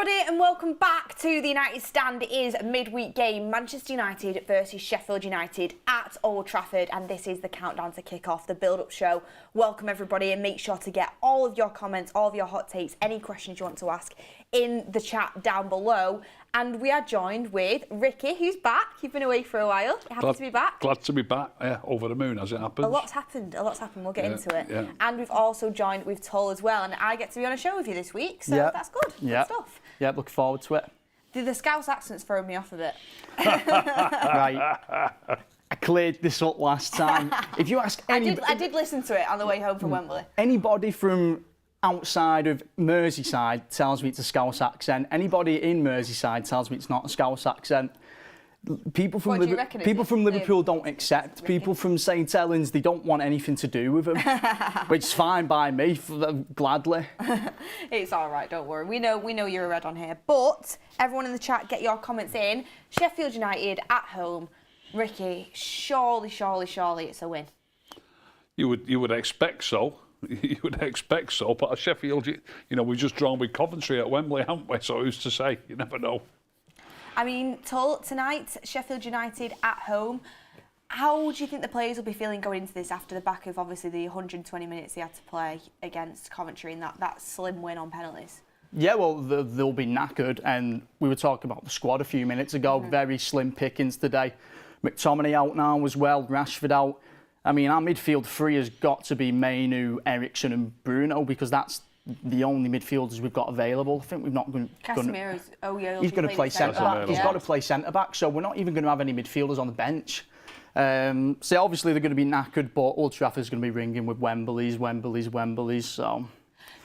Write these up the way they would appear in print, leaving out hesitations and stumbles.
everybody and welcome back to the United Stand. It is a midweek game, Manchester United versus Sheffield United at Old Trafford, and this is the countdown to kick off the build-up show. Welcome everybody and make sure to get all of your comments, all of your hot takes, any questions you want to ask in the chat down below. And we are joined with Ricky, who's back. You've been away for a while. Happy to be back. Glad to be back. Yeah, over the moon as it happens. A lot's happened. We'll get into it. Yeah. And we've also joined with Tul as well. And I get to be on a show with you this week, so that's good. Good stuff. Yeah, looking forward to it. The Scouse accent's thrown me off a bit. Right. I cleared this up last time. If you ask any... I did listen to it on the way home from Wembley. Anybody from outside of Merseyside tells me it's a Scouse accent. Anybody in Merseyside tells me it's not a Scouse accent. People from Liverpool don't accept. People from St Helens, they don't want anything to do with them, which is fine by me, gladly. It's all right, don't worry. We know you're a red on here. But everyone in the chat, get your comments in. Sheffield United at home. Ricky, surely it's a win. You would expect so. You would expect so, but Sheffield, we've just drawn with Coventry at Wembley, haven't we? So who's to say? You never know. I mean, tonight, Sheffield United at home. How do you think the players will be feeling going into this after the back of, obviously, the 120 minutes they had to play against Coventry in that slim win on penalties? Yeah, well, they'll be knackered, and we were talking about the squad a few minutes ago. Very slim pickings today. McTominay out now as well, Rashford out. I mean, our midfield three has got to be Mainu, Eriksen and Bruno, because that's the only midfielders we've got available. I think we've not going to... He's going to play centre-back. He's got to play centre-back, so we're not even going to have any midfielders on the bench. So obviously they're going to be knackered, but Old Trafford's going to be ringing with Wembley's, so...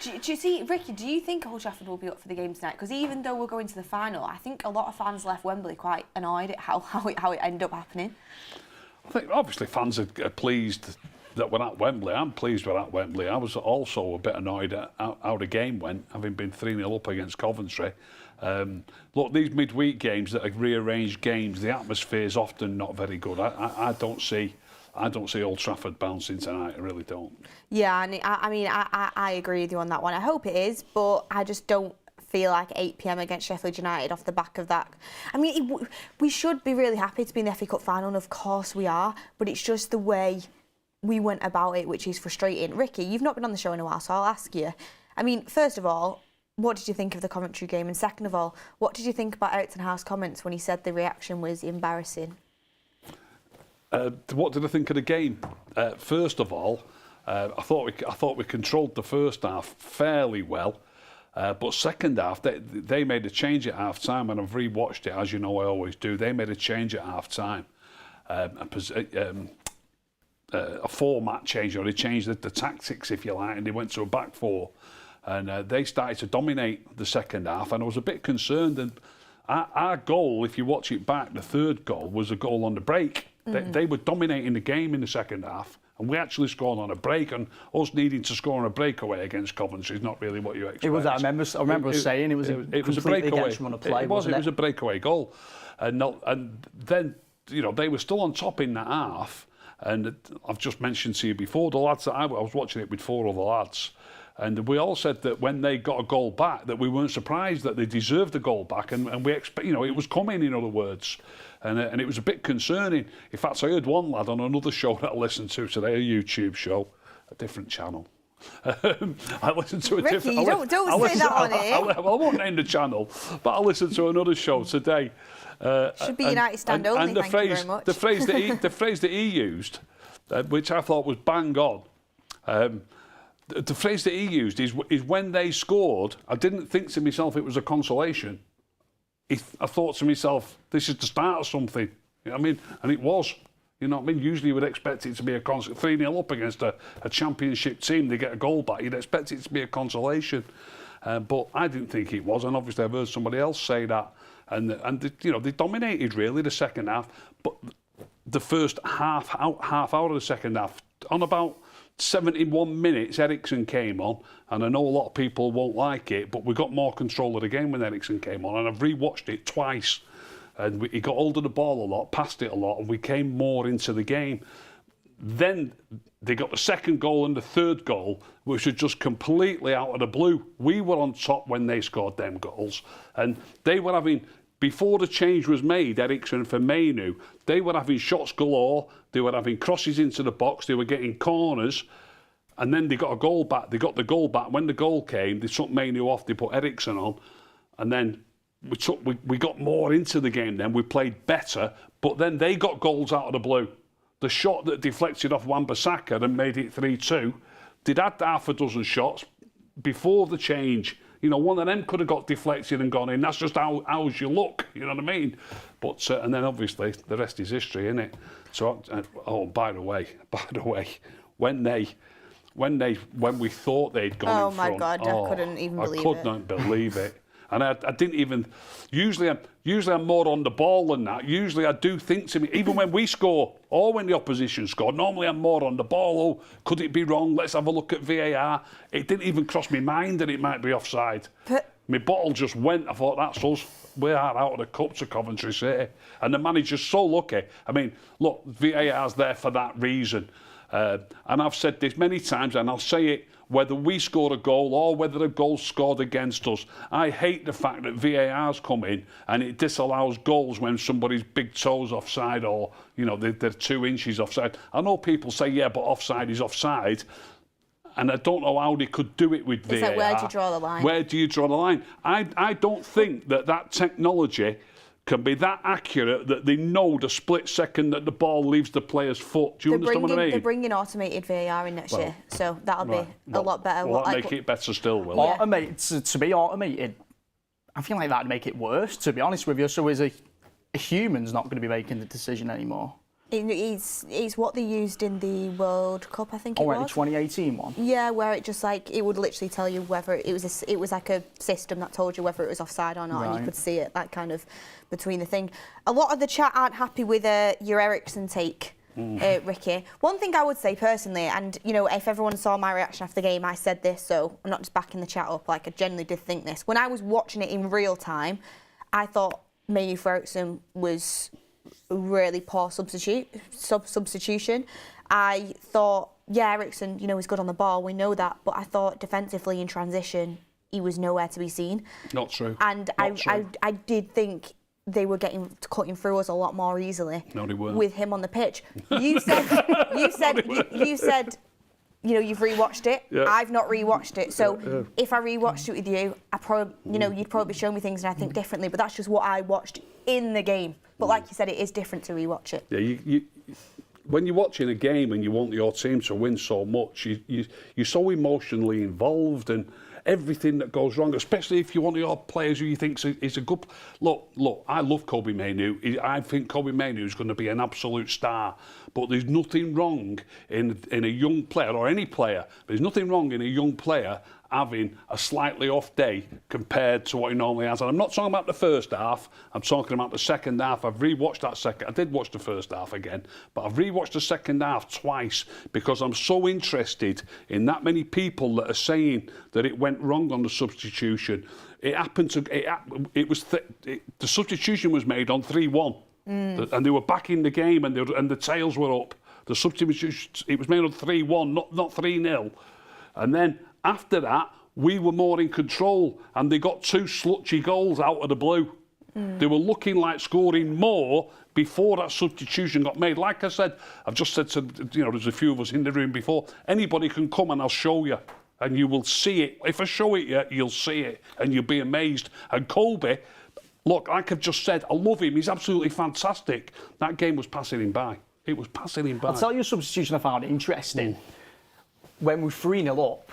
Do you see, Ricky, do you think Old Trafford will be up for the game tonight? Because even though we're going to the final, I think a lot of fans left Wembley quite annoyed at how it ended up happening. I think obviously fans are pleased that we're at Wembley. I'm pleased we're at Wembley. I was also a bit annoyed at how the game went, having been 3-0 up against Coventry. Look, these midweek games that are rearranged games, the atmosphere is often not very good. I don't see Old Trafford bouncing tonight. I really don't. Yeah, and I agree with you on that one. I hope it is, but I just don't feel like 8 p.m. against Sheffield United off the back of that. I mean, we should be really happy to be in the FA Cup final, and of course we are, but it's just the way we went about it, which is frustrating. Ricky, you've not been on the show in a while, so I'll ask you. I mean, first of all, what did you think of the Coventry game? And second of all, what did you think about Erik comments when he said the reaction was embarrassing? What did I think of the game? First of all, I thought we controlled the first half fairly well. But second half, they made a change at half time, and I've rewatched it, as you know I always do. They made a change at half time, a format change, or they changed the tactics, if you like, and they went to a back four, and they started to dominate the second half, and I was a bit concerned. And our goal, if you watch it back, the third goal was a goal on the break. They were dominating the game in the second half. And we actually scored on a break, and us needing to score on a breakaway against Coventry is not really what you expect. It was. I remember us saying it was a breakaway. It was a breakaway goal, and then they were still on top in that half. And I've just mentioned to you before, the lads that I was watching it with 4 other lads, and we all said that when they got a goal back, that we weren't surprised that they deserved the goal back, and we expect, it was coming, in other words. And it was a bit concerning. In fact, I heard one lad on another show that I listened to today, a YouTube show, a different channel. I listened to a Ricky, different... don't say that on here. I won't name the channel, but I listened to another show today. Should be United Stand only, and the thank phrase, you very much. The phrase that he used, which I thought was bang on, the phrase that he used is when they scored, I didn't think to myself it was a consolation. I thought to myself, this is the start of something. You know what I mean? And it was. You know what I mean? Usually you would expect it to be a 3-0 up against a championship team. They get a goal back. You'd expect it to be a consolation. But I didn't think it was. And obviously I've heard somebody else say that. And they dominated really the second half. But the first half out of the second half, on about 71 minutes, Eriksen came on, and I know a lot of people won't like it, but we got more control of the game when Eriksen came on, and I've rewatched it twice, and he got hold of the ball a lot, passed it a lot, and we came more into the game. then they got the second goal and the third goal, which was just completely out of the blue. We were on top when they scored them goals. And they were having, before the change was made, Eriksson for Mainu, they were having shots galore. They were having crosses into the box. They were getting corners. And then they got a goal back. They got the goal back. When the goal came, they took Mainu off. They put Eriksson on. And then we got more into the game then. We played better. But then they got goals out of the blue. The shot that deflected off Wan-Bissaka and made it 3-2, they'd had half a dozen shots before the change. You know, one of them could have got deflected and gone in. That's just how's you look, you know what I mean? But and then obviously the rest is history, isn't it? So, by the way, when we thought they'd gone in front, my God, I couldn't even believe it. I couldn't believe it. And I didn't even. Usually I'm more on the ball than that. Usually I do think to me, even when we score or when the opposition score, normally I'm more on the ball. Oh, could it be wrong? Let's have a look at VAR. It didn't even cross my mind that it might be offside. My bottle just went. I thought, that's us. We are out of the cup to Coventry City. And the manager's so lucky. I mean, look, VAR's there for that reason. And I've said this many times, and I'll say it, whether we score a goal or whether a goal's scored against us. I hate the fact that VAR's come in and it disallows goals when somebody's big toe's offside or, you know, they're 2 inches offside. I know people say, yeah, but offside is offside. And I don't know how they could do it with VAR. Like, where do you draw the line? Where do you draw the line? I don't think that technology can be that accurate that they know the split second that the ball leaves the player's foot. Do you understand what I mean? They're bringing automated VAR in next year, so that'll be a lot better. Will that make it better still, will it? Automated, to be automated, I feel like that'd make it worse, to be honest with you. So is a human's not going to be making the decision anymore? It's what they used in the World Cup, I think it was. The 2018 one? Yeah, where it just like, it would literally tell you whether it was like a system that told you whether it was offside or not, and you could see it, that kind of between the thing. A lot of the chat aren't happy with your Eriksson take, Ricky. One thing I would say personally, and you know, if everyone saw my reaction after the game, I said this, so I'm not just backing the chat up, like I genuinely did think this. When I was watching it in real time, I thought Mainu for Eriksson was a really poor substitution. I thought, yeah, Eriksson, you know, he's good on the ball, we know that, but I thought defensively in transition, he was nowhere to be seen. Not true. And I did think they were cutting through us a lot more easily. No, they weren't. With him on the pitch. You said, you know, you've rewatched it. Yeah. I've not rewatched it. So if I rewatched it with you, you'd probably show me things and I think differently. But that's just what I watched in the game. But like you said, it is different to rewatch it. Yeah, when you're watching a game and you want your team to win so much, you're so emotionally involved and everything that goes wrong, especially if you're one of your players who you think is a good... Look, I love Kobe Mainu. I think Kobe Mainu is going to be an absolute star. But there's nothing wrong in a young player, or any player, there's nothing wrong in a young player having a slightly off day compared to what he normally has. And I'm not talking about the first half, I'm talking about the second half. I've rewatched that second. I did watch the first half again, but I've rewatched the second half twice because I'm so interested in that many people that are saying that it went wrong on the substitution. It happened to... the substitution was made on 3-1. And they were back in the game and the tails were up. The substitution, it was made on 3-1, not 3-0. And then after that, we were more in control and they got 2 slutchy goals out of the blue. They were looking like scoring more before that substitution got made. Like I said, I've just said to, you know, there's a few of us in the room before, anybody can come and I'll show you and you will see it. If I show it you, you'll see it and you'll be amazed. And Kobe, look, like I've just said, I love him. He's absolutely fantastic. That game was passing him by. It was passing him by. I'll tell you a substitution I found interesting. When we 3-0 up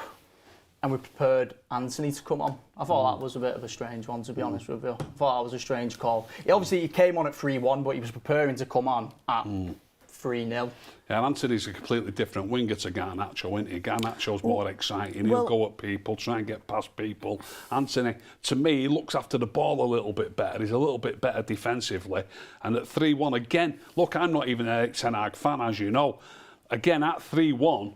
and we prepared Anthony to come on, I thought that was a bit of a strange one, to be honest with you. I thought that was a strange call. He came on at 3-1, but he was preparing to come on at 3-0. Yeah, and Anthony's a completely different winger to Garnacho, isn't he? Garnacho's more exciting. He'll go at people, try and get past people. Anthony, to me, he looks after the ball a little bit better. He's a little bit better defensively. And at 3-1, again, look, I'm not even an Erik Ten Hag fan, as you know. Again, at 3-1,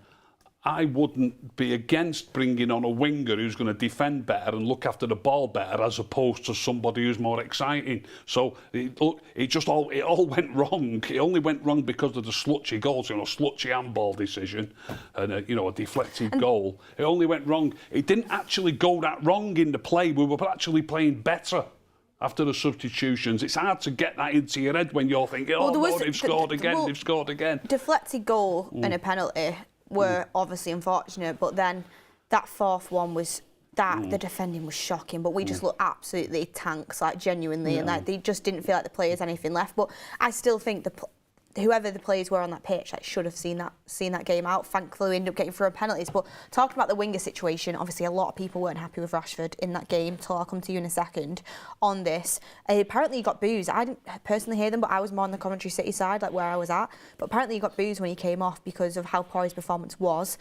I wouldn't be against bringing on a winger who's going to defend better and look after the ball better, as opposed to somebody who's more exciting. So it all went wrong. It only went wrong because of the slutchy goals, slutchy handball decision, and a deflected goal. It only went wrong. It didn't actually go that wrong in the play. We were actually playing better after the substitutions. It's hard to get that into your head when you're thinking, they've scored again, they've scored again. Deflected goal and a penalty were obviously unfortunate, but then that fourth one was the defending was shocking, but we just looked absolutely tanks, like genuinely, and they just didn't feel like the players had anything left. But I still think whoever the players were on that pitch, should have seen that game out. Thankfully, we ended up getting through penalties. But talking about the winger situation, obviously a lot of people weren't happy with Rashford in that game. I'll come to you in a second on this. Apparently he got boos. I didn't personally hear them, but I was more on the Coventry City side, like where I was at. But apparently he got boos when he came off because of how poor his performance was.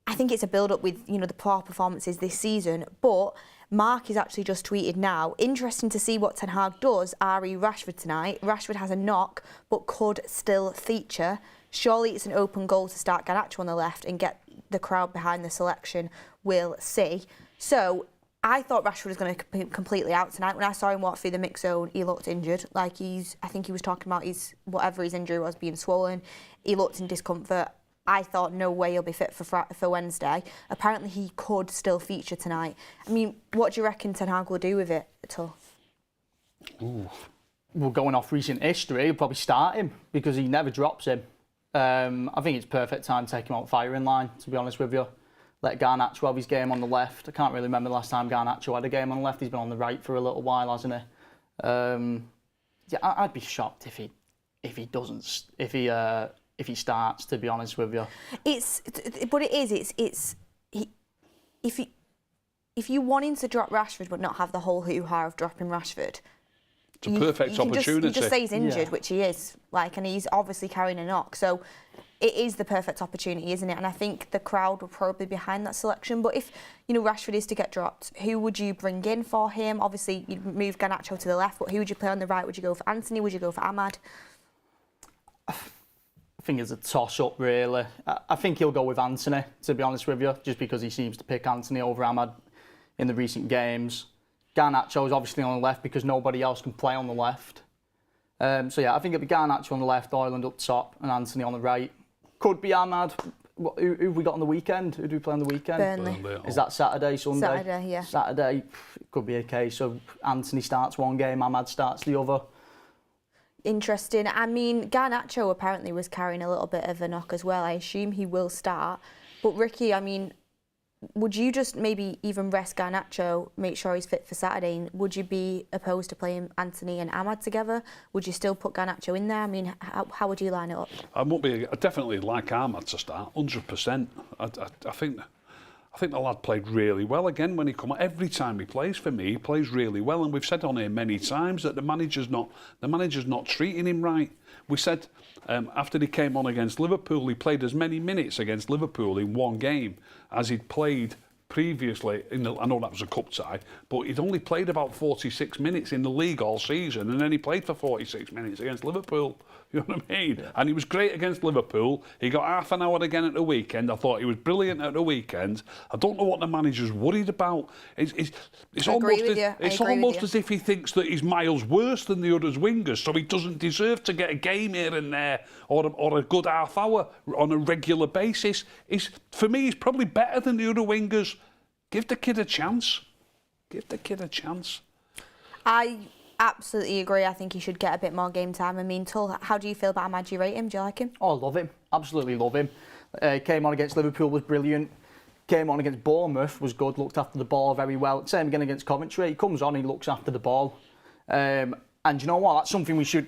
I think it's a build-up with the poor performances this season, but Mark has actually just tweeted now, interesting to see what Ten Hag does, re Rashford tonight. Rashford has a knock, but could still feature. Surely it's an open goal to start Garnacho on the left and get the crowd behind the selection. We'll see. So I thought Rashford was going to be completely out tonight. When I saw him walk through the mix zone, he looked injured. I think he was talking about whatever his injury was being swollen. He looked in discomfort. I thought, no way he'll be fit for Wednesday. Apparently, he could still feature tonight. I mean, what do you reckon Ten Hag will do with it at all? Well, going off recent history, he'll probably start him because he never drops him. I think it's perfect time to take him out firing line, to be honest with you. Let Garnacho have his game on the left. I can't really remember the last time Garnacho had a game on the left. He's been on the right for a little while, hasn't he? I'd be shocked if he starts, to be honest with you. If you want him to drop Rashford but not have the whole hoo-ha of dropping Rashford, it's a perfect opportunity. You just say he's injured, which he is, and he's obviously carrying a knock. So it is the perfect opportunity, isn't it? And I think the crowd will probably be behind that selection. But if Rashford is to get dropped, who would you bring in for him? Obviously, you'd move Garnacho to the left, but who would you play on the right? Would you go for Anthony? Would you go for Ahmad? I think it's a toss-up, really. I think he'll go with Anthony, to be honest with you, just because he seems to pick Anthony over Ahmad in the recent games. Garnacho is obviously on the left because nobody else can play on the left. I think it'll be Garnacho on the left, Højlund up top, and Anthony on the right. Could be Ahmad. Who have we got on the weekend? Who do we play on the weekend? Burnley. Is that Saturday, Sunday? Saturday, yeah. Saturday. It could be a case of Anthony starts one game, Ahmad starts the other. Interesting. I mean, Garnacho apparently was carrying a little bit of a knock as well. I assume he will start. But Ricky, I mean, would you just maybe even rest Garnacho, make sure he's fit for Saturday? And would you be opposed to playing Anthony and Ahmad together? Would you still put Garnacho in there? I mean, how would you line it up? I definitely like Ahmad to start, 100%. I think the lad played really well again when he come. Every time he plays for me, he plays really well, and we've said on here many times that the manager's not treating him right. We said after he came on against Liverpool, he played as many minutes against Liverpool in one game as he'd played previously. I know that was a cup tie, but he'd only played about 46 minutes in the league all season, and then he played for 46 minutes against Liverpool. You know what I mean? Yeah. And he was great against Liverpool. He got half an hour again at the weekend. I thought he was brilliant at the weekend. I don't know what the manager's worried about. It's almost as if he thinks that he's miles worse than the others wingers, so he doesn't deserve to get a game here and there or a good half hour on a regular basis. For me, he's probably better than the other wingers. Give the kid a chance. Give the kid a chance. I absolutely agree. I think he should get a bit more game time. I mean, Tul, how do you feel about Ahmad? Do you rate him? Do you like him? Oh, I love him. Absolutely love him. Came on against Liverpool, was brilliant. Came on against Bournemouth, was good. Looked after the ball very well. Same again against Coventry. He comes on, he looks after the ball. And you know what? That's something we should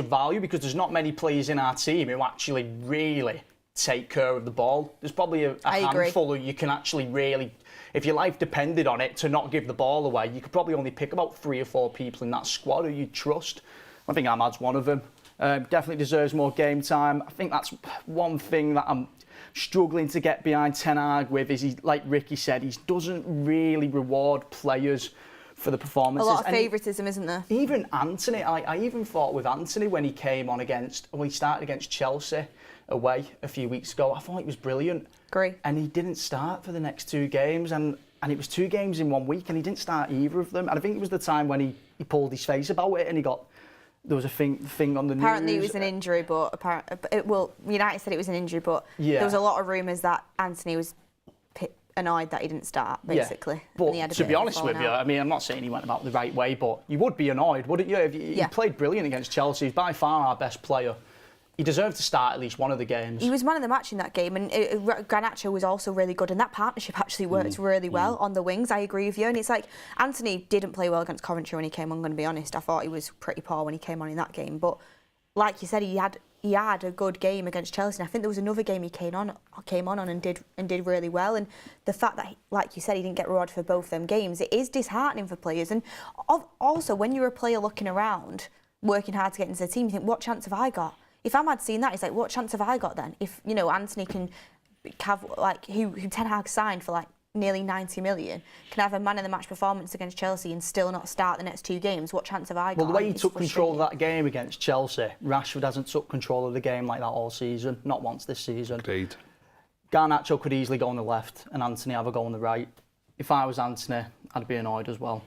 value, because there's not many players in our team who actually really take care of the ball. There's probably a handful who you can actually really, if your life depended on it, to not give the ball away. You could probably only pick about 3 or 4 people in that squad who you trust. I think Ahmad's one of them. Definitely deserves more game time. I think that's one thing that I'm struggling to get behind Ten Hag with, is like Ricky said, he doesn't really reward players for the performances. A lot of favouritism, isn't there? Even Anthony, I even thought with Anthony when he came on he started against Chelsea, away a few weeks ago. I thought it was brilliant. Agree. And he didn't start for the next 2 games, and it was 2 games in 1 week, and he didn't start either of them. And I think it was the time when he pulled his face about it, and there was a thing on the news. Apparently it was an injury, but United said it was an injury, but there was a lot of rumours that Anthony was annoyed that he didn't start, basically. Yeah. But to be honest with you, I mean, I'm not saying he went about the right way, but you would be annoyed, wouldn't you? He played brilliant against Chelsea. He's by far our best player. He deserved to start at least one of the games. He was man of the match in that game, and Garnacho was also really good, and that partnership actually worked really well on the wings. I agree with you, and it's like Anthony didn't play well against Coventry when he came on. I'm going to be honest, I thought he was pretty poor when he came on in that game, but like you said, he had a good game against Chelsea. And I think there was another game he came on and did really well. And the fact that, like you said, he didn't get rewarded for both them games, it is disheartening for players. And also, when you're a player looking around, working hard to get into the team, you think, what chance have I got? If Ahmad seen that, he's like, what chance have I got then? If, you know, Anthony can have, like, who Ten Hag signed for, like, nearly 90 million, can have a man-of-the-match performance against Chelsea and still not start the next 2 games, what chance have I got? Well, the way he took control of that game against Chelsea, Rashford hasn't took control of the game like that all season, not once this season. Indeed. Garnacho could easily go on the left and Anthony have a go on the right. If I was Anthony, I'd be annoyed as well.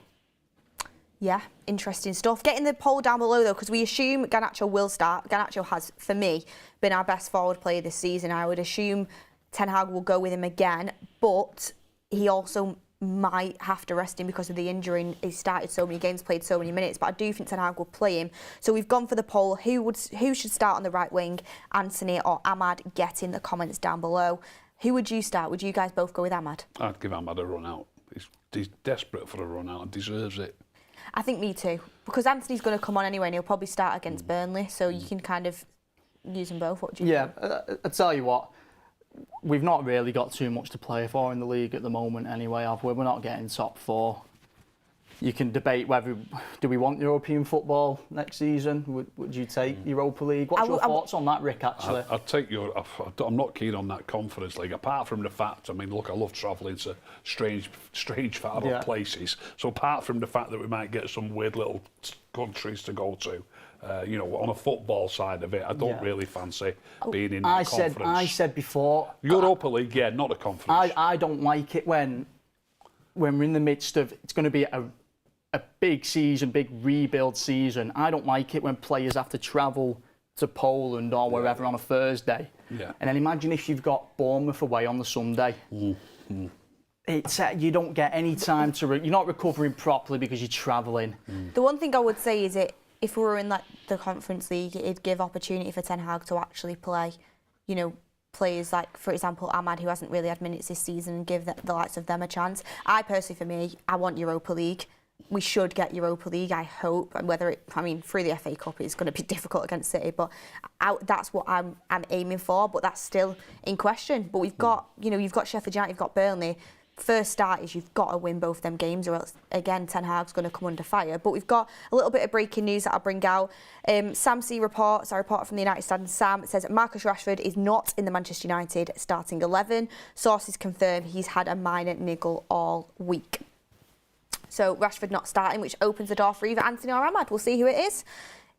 Yeah, interesting stuff. Getting the poll down below, though, because we assume Garnacho will start. Garnacho has, for me, been our best forward player this season. I would assume Ten Hag will go with him again, but he also might have to rest him because of the injury. He started so many games, played so many minutes, but I do think Ten Hag will play him. So we've gone for the poll. Who should start on the right wing, Anthony or Ahmad? Get in the comments down below. Who would you start? Would you guys both go with Ahmad? I'd give Ahmad a run out. He's desperate for a run out and deserves it. I think me too, because Anthony's going to come on anyway and he'll probably start against Burnley, so you can kind of use them both. What do you think? I tell you what, we've not really got too much to play for in the league at the moment anyway, have we? We're not getting top 4. You can debate whether, do we want European football next season? Would you take Europa League? What's your thoughts on that, Rick, actually? I'd take I'm not keen on that Conference League, apart from the fact, I mean, look, I love travelling to strange far off places. So apart from the fact that we might get some weird little countries to go to, you know, on a football side of it, I don't really fancy being in the conference. I said before... Europa League, yeah, not a conference. I don't like it when we're in the midst of... It's going to be a big season, big rebuild season. I don't like it when players have to travel to Poland or wherever on a Thursday. Yeah. And then imagine if you've got Bournemouth away on the Sunday. It's you don't get any time to... you're not recovering properly because you're travelling. The one thing I would say is if we were in the Conference League, it'd give opportunity for Ten Hag to actually play, you know, players like, for example, Ahmad, who hasn't really had minutes this season, and give the likes of them a chance. I personally, for me, I want Europa League. We should get Europa League, I hope. And through the FA Cup, it's going to be difficult against City, but that's what I'm aiming for. But that's still in question. But we've got, you know, you've got Sheffield United, you've got Burnley. First start is you've got to win both them games, or else again Ten Hag's going to come under fire. But we've got a little bit of breaking news that I'll bring out. Sam C reports, a report from the United Stand. Sam says Marcus Rashford is not in the Manchester United starting 11. Sources confirm he's had a minor niggle all week. So Rashford not starting, which opens the door for either Anthony or Ahmad. We'll see who it is.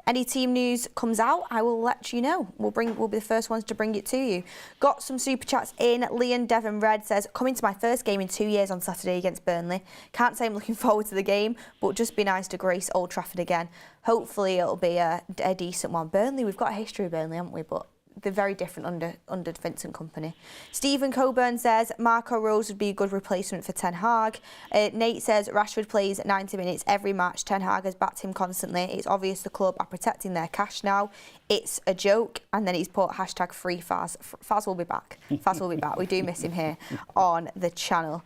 Any team news comes out, I will let you know. We'll be the first ones to bring it to you. Got some super chats in. Leon Devon Red says, coming to my first game in 2 years on Saturday against Burnley. Can't say I'm looking forward to the game, but just be nice to grace Old Trafford again. Hopefully it'll be a decent one. Burnley, we've got a history of Burnley, haven't we? But they're very different under Vincent Kompany. Stephen Coburn says Marco Rose would be a good replacement for Ten Hag. Nate says Rashford plays 90 minutes every match. Ten Hag has backed him constantly. It's obvious the club are protecting their cash now. It's a joke. And then he's put hashtag free Faz. Faz will be back. Faz will be back. We do miss him here on the channel.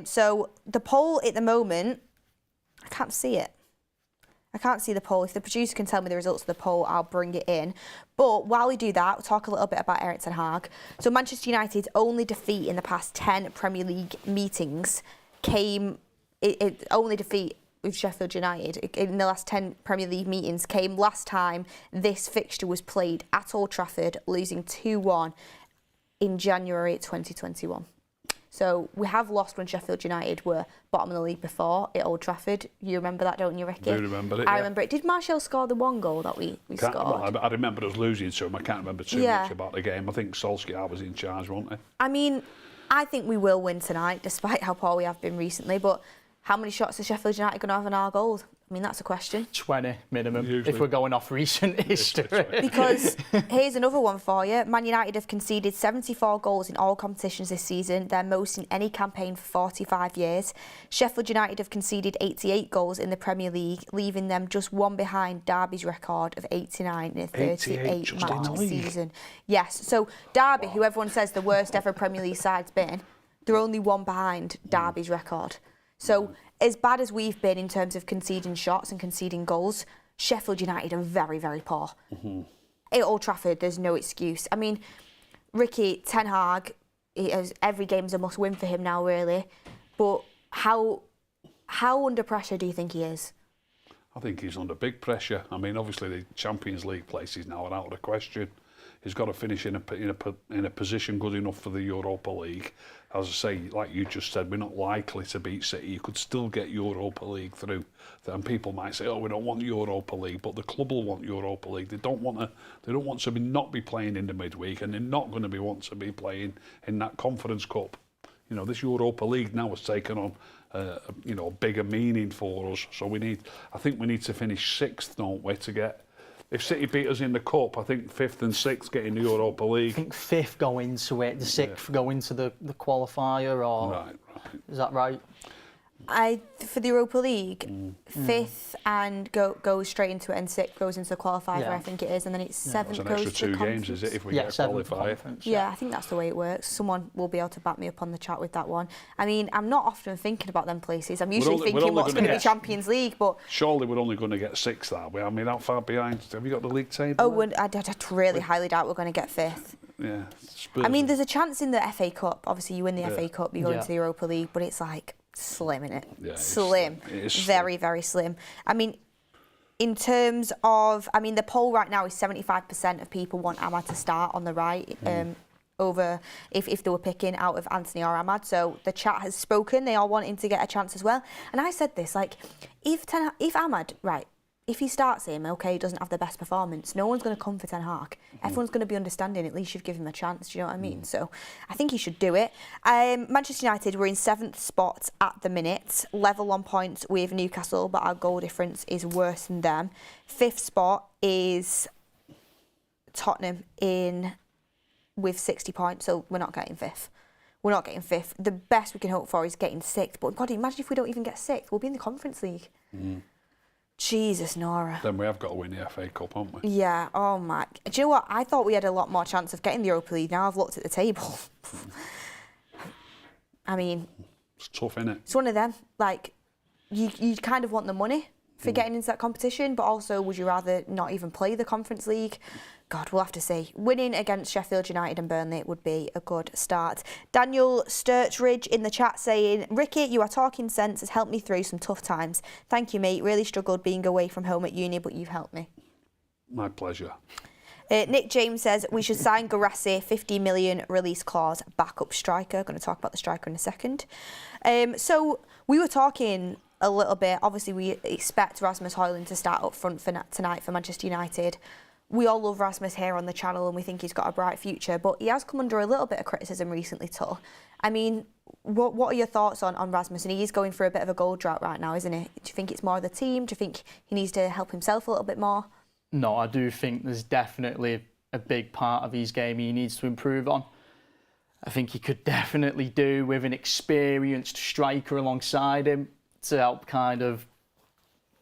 So the poll at the moment, I can't see it. I can't see the poll. If the producer can tell me the results of the poll, I'll bring it in. But while we do that, we'll talk a little bit about Erik Ten Hag. So Manchester United's only defeat in the past 10 Premier League meetings only defeat with Sheffield United in the last 10 Premier League meetings came last time this fixture was played at Old Trafford, losing 2-1 in January 2021. So we have lost when Sheffield United were bottom of the league before at Old Trafford. You remember that, don't you, Ricky? I do remember it. I remember it. Did Martial score the one goal that we scored? Well, I remember us losing to him. I can't remember too much about the game. I think Solskjaer was in charge, wasn't he? I mean, I think we will win tonight, despite how poor we have been recently. But how many shots is Sheffield United going to have on our goal? I mean, that's a question. 20 minimum, Usually. if we're going off recent history. Because here's another one for you. Man United have conceded 74 goals in all competitions this season, their most in any campaign for 45 years. Sheffield United have conceded 88 goals in the Premier League, leaving them just one behind Derby's record of 89 in a 38-match season. Yes, so Derby, who everyone says the worst ever Premier League side's been, they're only one behind Derby's record. So as bad as we've been in terms of conceding shots and conceding goals, Sheffield United are very, very poor. At Old Trafford, there's no excuse. I mean, Ricky, Ten Hag, every game's a must-win for him now, really. But how under pressure do you think he is? I think he's under big pressure. I mean, obviously the Champions League places now are out of the question. He's got to finish in a position good enough for the Europa League. As I say, like you just said, we're not likely to beat City. You could still get Europa League through. And people might say, "Oh, we don't want Europa League," but the club will want Europa League. They don't want to not be playing in the midweek, and they're not going to want to be playing in that Conference Cup. You know, this Europa League now has taken on a bigger meaning for us. So I think we need to finish 6th, don't we, to get. If City beat us in the Cup, I think 5th and 6th get in the Europa League. I think 5th go into it, the 6th go into the qualifier, or Right. Is that right? For the Europa League, 5th and goes straight into it, and 6th goes into the qualifier, I think it is, and then it's 7th It's an goes extra to the 2 games, is it, if we get a qualifier? Yeah, I think that's the way it works. Someone will be able to back me up on the chat with that one. I mean, I'm not often thinking about them places. I'm usually thinking what's going to be Champions League, but surely we're only going to get 6th, are we? I mean, how far behind? Have you got the league table? Oh, I really highly doubt we're going to get 5th. Yeah. I mean, there's a chance in the FA Cup. Obviously, you win the FA Cup, you go into the Europa League, but it's like slim, innit? Yeah, slim. Very, very slim. I mean, in terms of, the poll right now is 75% of people want Ahmad to start on the right over if they were picking out of Anthony or Ahmad. So the chat has spoken. They all want him to get a chance as well. And I said this, like, if Ahmad, right, if he starts him, okay, he doesn't have the best performance, no one's going to come for Ten Hag. Everyone's going to be understanding. At least you've given him a chance. Do you know what I mean? So I think he should do it. Manchester United, we're in 7th spot at the minute, level on points with Newcastle, but our goal difference is worse than them. 5th spot is Tottenham with 60 points, so we're not getting 5th. We're not getting 5th. The best we can hope for is getting 6th. But God, imagine if we don't even get 6th. We'll be in the Conference League. Jesus, Nora. Then we have got to win the FA Cup, haven't we? Yeah, oh my. Do you know what? I thought we had a lot more chance of getting the Europa League. Now I've looked at the table. I mean... It's tough, innit? It's one of them. Like, you kind of want the money for getting into that competition, but also would you rather not even play the Conference League? God, we'll have to see. Winning against Sheffield United and Burnley would be a good start. Daniel Sturtridge in the chat saying, Ricky, you are talking sense, has helped me through some tough times. Thank you, mate. Really struggled being away from home at uni, but you've helped me. My pleasure. Nick James says, we should sign Garassi, 50 million release clause, backup striker. Going to talk about the striker in a second. So we were talking a little bit. Obviously, we expect Rasmus Højlund to start up front for tonight for Manchester United. We all love Rasmus here on the channel and we think he's got a bright future, but he has come under a little bit of criticism recently, Tul. I mean, what are your thoughts on Rasmus? And he is going through a bit of a goal drought right now, isn't he? Do you think it's more the team? Do you think he needs to help himself a little bit more? No, I do think there's definitely a big part of his game he needs to improve on. I think he could definitely do with an experienced striker alongside him to help kind of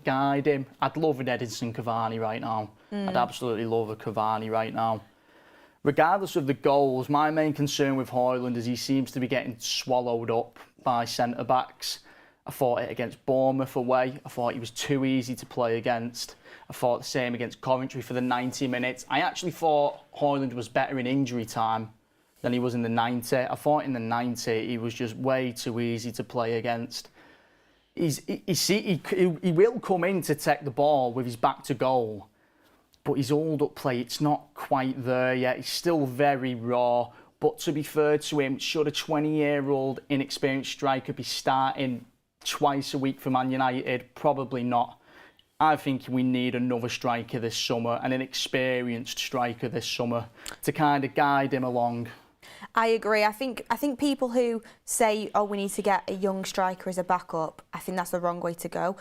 guide him. I'd love an Edinson Cavani right now. I'd absolutely love a Cavani right now. Regardless of the goals, my main concern with Højlund is he seems to be getting swallowed up by centre-backs. I thought it against Bournemouth away. I thought he was too easy to play against. I thought the same against Coventry for the 90 minutes. I actually thought Højlund was better in injury time than he was in the 90. I thought in the 90 he was just way too easy to play against. He will come in to take the ball with his back to goal, but his hold-up play, it's not quite there yet. He's still very raw. But to be fair to him, should a 20-year-old inexperienced striker be starting twice a week for Man United? Probably not. I think we need another striker this summer and an experienced striker this summer to kind of guide him along. I agree. I think people who say, oh, we need to get a young striker as a backup, I think that's the wrong way to go.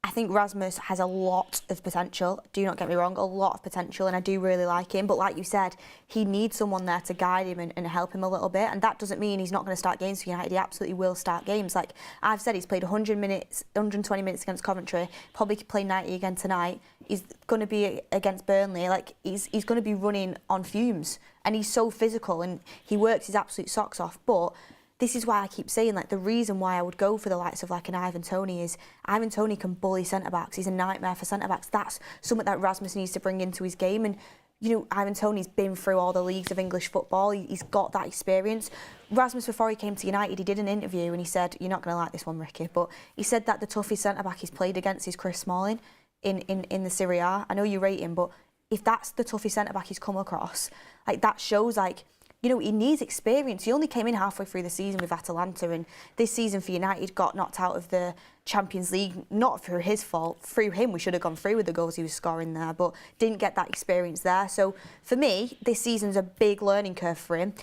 I think Rasmus has a lot of potential. Do not get me wrong, a lot of potential, and I do really like him. But like you said, he needs someone there to guide him and help him a little bit. And that doesn't mean he's not going to start games for United. He absolutely will start games. Like I've said, he's played 100 minutes, 120 minutes against Coventry. Probably could play 90 again tonight. He's going to be against Burnley. Like he's going to be running on fumes, and he's so physical and he works his absolute socks off. But this is why I keep saying, like, the reason why I would go for the likes of like an Ivan Toney is Ivan Toney can bully centre-backs. He's a nightmare for centre-backs. That's something that Rasmus needs to bring into his game. And, you know, Ivan Toney's been through all the leagues of English football. He's got that experience. Rasmus, before he came to United, he did an interview and he said, you're not going to like this one, Ricky, but he said that the toughest centre-back he's played against is Chris Smalling in the Serie A. I know you rate him, but if that's the toughest centre-back he's come across, like, that shows, like, you know, he needs experience. He only came in halfway through the season with Atalanta, and this season for United got knocked out of the Champions League, not through his fault. Through him, we should have gone through with the goals he was scoring there, but didn't get that experience there. So for me, this season's a big learning curve for him.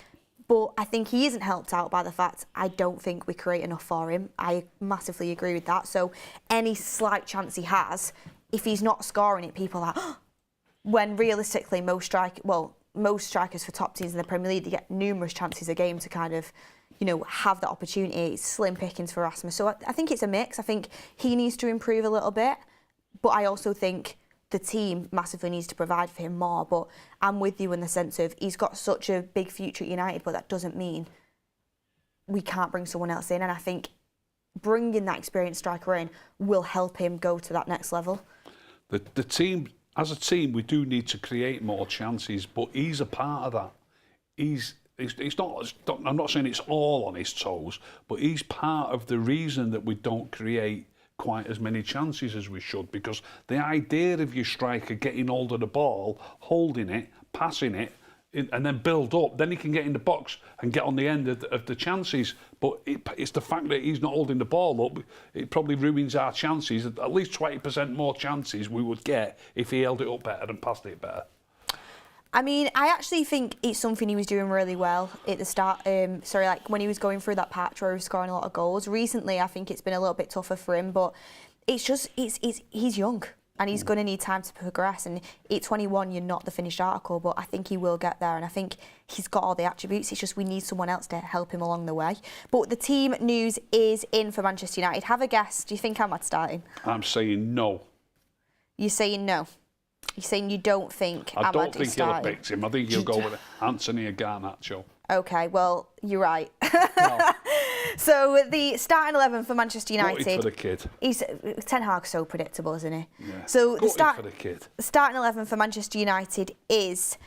But I think he isn't helped out by the fact I don't think we create enough for him. I massively agree with that. So any slight chance he has, if he's not scoring it, people are like, oh, when realistically most strikers for top teams in the Premier League, they get numerous chances a game to kind of, you know, have that opportunity. It's slim pickings for Rasmus. So I think it's a mix. I think he needs to improve a little bit, but I also think the team massively needs to provide for him more. But I'm with you in the sense of he's got such a big future at United, but that doesn't mean we can't bring someone else in. And I think bringing that experienced striker in will help him go to that next level. The team, as a team, we do need to create more chances, but he's a part of that. It's not. I'm not saying it's all on his toes, but he's part of the reason that we don't create quite as many chances as we should, because the idea of your striker getting hold of the ball, holding it, passing it, and then build up, then he can get in the box and get on the end of the chances. But it's the fact that he's not holding the ball up, it probably ruins our chances. At least 20% more chances we would get if he held it up better and passed it better. I mean, I actually think it's something he was doing really well at the start. Like when he was going through that patch where he was scoring a lot of goals. Recently, I think it's been a little bit tougher for him, but it's just, he's young and he's going to need time to progress. And at 21, you're not the finished article, but I think he will get there. And I think he's got all the attributes. It's just we need someone else to help him along the way. But the team news is in for Manchester United. Have a guess. Do you think Ahmad starting? I'm saying no. You're saying no? You're saying you don't think I Ahmad don't think is he'll starting? have picked him. I think he'll go with Anthony or Garnacho. OK, well, you're right. No. So the starting 11 for Manchester United. Gutted for the kid. Ten Hag's so predictable, isn't he? Yeah. So the for the kid. starting 11 for Manchester United is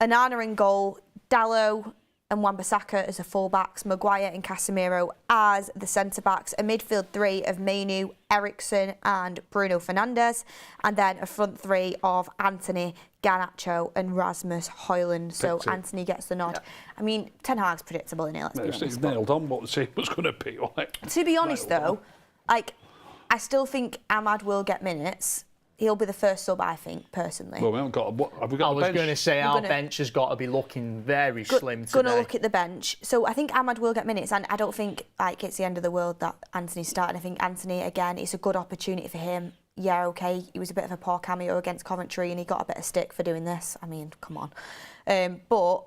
Onana in goal, Dalot and Wan-Bissaka as the full-backs, Maguire and Casemiro as the centre-backs, a midfield three of Mainu, Eriksen and Bruno Fernandes, and then a front three of Anthony, Garnacho and Rasmus Højlund. So Anthony gets the nod. Yeah. I mean, Ten Hag's predictable, isn't it? Let's be honest. It's nailed on what the team was going to be like. To be honest, though, like, I still think Ahmad will get minutes. He'll be the first sub, I think, personally. Well, we haven't got. Have we got? I was going to say our bench has got to be looking very slim today. Going to look at the bench. So I think Ahmad will get minutes, and I don't think like it's the end of the world that Anthony's starting. I think Anthony, again, it's a good opportunity for him. Yeah, okay, he was a bit of a poor cameo against Coventry, and he got a bit of stick for doing this. I mean, come on. But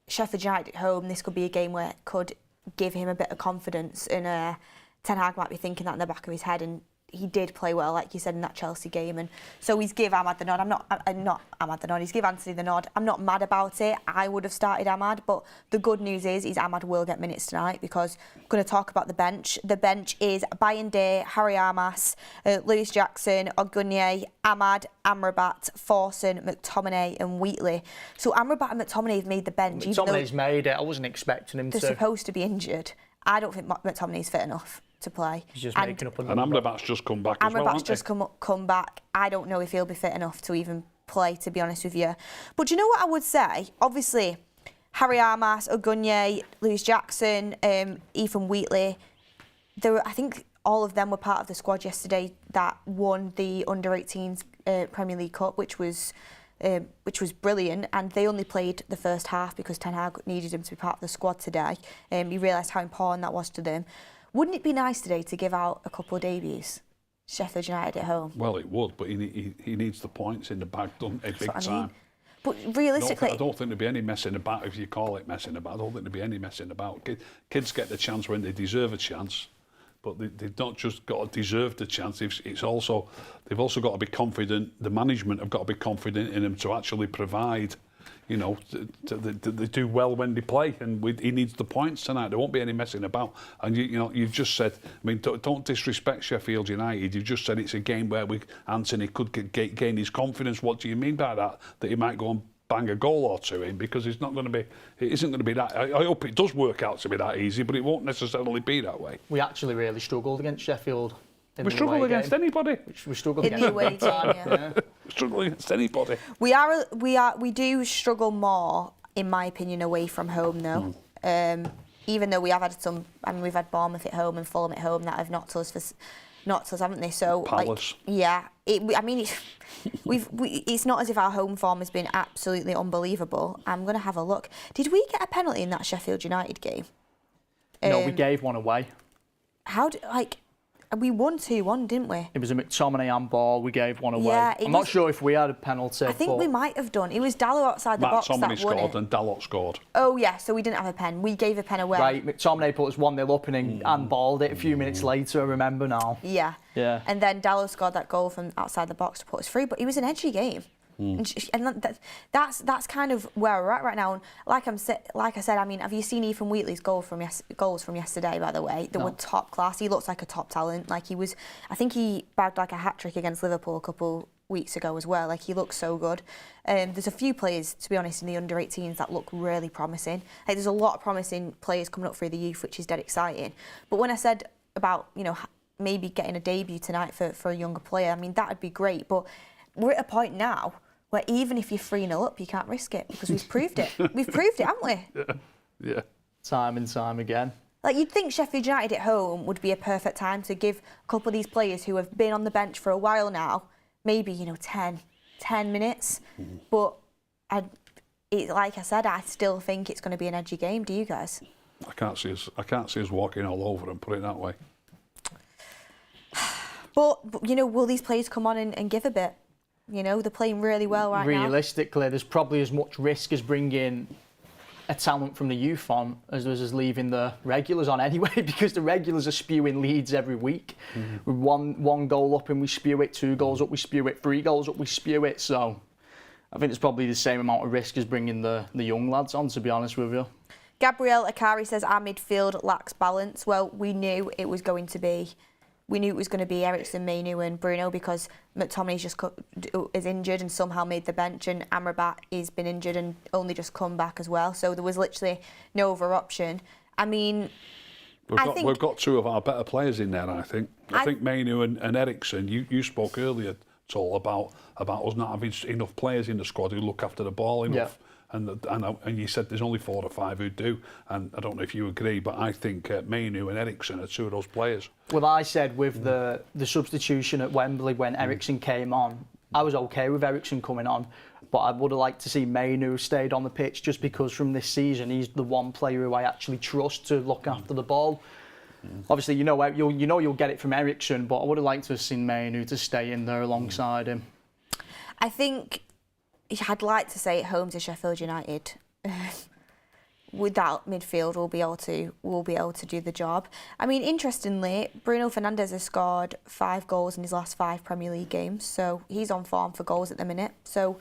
Sheffield United at home, this could be a game where it could give him a bit of confidence, and Ten Hag might be thinking that in the back of his head, and he did play well, like you said, in that Chelsea game, and so he's give Ahmad the nod. I'm not Ahmad the nod. He's give Anthony the nod. I'm not mad about it. I would have started Ahmad, but the good news is Ahmad will get minutes tonight, because I'm going to talk about the bench. The bench is Bayende, Harry Armas, Lewis Jackson, Ogunye, Ahmad, Amrabat, Forson, McTominay and Wheatley. So Amrabat and McTominay have made the bench. McTominay's made it. I wasn't expecting him to. They're supposed to be injured. I don't think McTominay's fit enough to play. He's just making up a number. And Amrabat's just come back as well, Amrabat's just come back. I don't know if he'll be fit enough to even play, to be honest with you. But do you know what I would say? Obviously, Harry Armas, Ogunye, Lewis Jackson, Ethan Wheatley. I think all of them were part of the squad yesterday that won the Under-18s Premier League Cup, which was brilliant, and they only played the first half because Ten Hag needed them to be part of the squad today. He realised how important that was to them. Wouldn't it be nice today to give out a couple of debuts? Sheffield United at home. Well, it would, but he needs the points in the bag done a big time. But realistically, I don't think there'd be any messing about, if you call it messing about. I don't think there'd be any messing about. Kids get the chance when they deserve a chance, but they've not just got to deserve the chance. They've also got to be confident. The management have got to be confident in them to actually provide. You know, they do well when they play, and he needs the points tonight. There won't be any messing about. And you've just said, I mean, don't disrespect Sheffield United. You've just said it's a game where Anthony could gain his confidence. What do you mean by that? That he might go and bang a goal or two in, because it isn't going to be that. I hope it does work out to be that easy, but it won't necessarily be that way. We actually really struggled against Sheffield. We struggle against anybody. We struggle in the away team, yeah. We struggle against anybody. We do struggle more, in my opinion, away from home though. Even though we have had some, I mean, we've had Bournemouth at home and Fulham at home that have knocked us, haven't they? So Palace. It's not as if our home form has been absolutely unbelievable. I'm going to have a look. Did we get a penalty in that Sheffield United game? No, we gave one away. We won 2-1, didn't we? It was a McTominay handball. We gave one away. Yeah, I'm not sure if we had a penalty. I think we might have done. It was Dalot outside the box that won it. scored and Dalot scored. Oh, yeah, so we didn't have a pen. We gave a pen away. Right, McTominay put us 1-0 up and then handballed it a few minutes later, I remember now. Yeah. And then Dalot scored that goal from outside the box to put us through, but it was an edgy game. And that's kind of where we're at right now. And like I said, I mean, have you seen Ethan Wheatley's goals from yesterday? By the way, they were top class. He looks like a top talent. Like I think he bagged like a hat trick against Liverpool a couple weeks ago as well. Like he looks so good. There's a few players, to be honest, in the under-18s that look really promising. Like there's a lot of promising players coming up through the youth, which is dead exciting. But when I said about maybe getting a debut tonight for a younger player, I mean that would be great. But we're at a point now where even if you're 3-0 up, you can't risk it, because we've proved it. We've proved it, haven't we? Yeah. Time and time again. Like, you'd think Sheffield United at home would be a perfect time to give a couple of these players who have been on the bench for a while now, maybe, 10 minutes. But like I said, I still think it's going to be an edgy game. Do you guys? I can't see us walking all over them, put it that way. But will these players come on and give a bit? They're playing really well right now. Realistically, there's probably as much risk as bringing a talent from the youth on as there is leaving the regulars on anyway, because the regulars are spewing leads every week. With one goal up and we spew it, 2 goals up we spew it, 3 goals up we spew it. So I think it's probably the same amount of risk as bringing the young lads on, to be honest with you. Gabriel Akari says our midfield lacks balance. Well, we knew it was going to be Eriksen, Mainu and Bruno, because McTominay is injured and somehow made the bench, and Amrabat has been injured and only just come back as well. So there was literally no other option. I mean, we've got 2 of our better players in there, I think. I think Mainu and Eriksen, you spoke earlier, Tul, about us not having enough players in the squad who look after the ball enough. Yeah. And you said there's only 4 or 5 who do, and I don't know if you agree, but I think Mainu and Eriksen are 2 of those players. Well, I said with the substitution at Wembley when Eriksen came on, I was okay with Eriksen coming on, but I would have liked to see Mainu stayed on the pitch, just because from this season he's the one player who I actually trust to look after the ball. Obviously, you'll get it from Eriksen, but I would have liked to have seen Mainu to stay in there alongside him. I think I'd like to say at home to Sheffield United, with that midfield, we'll be able to do the job. I mean, interestingly, Bruno Fernandes has scored 5 goals in his last 5 Premier League games, so he's on form for goals at the minute. So,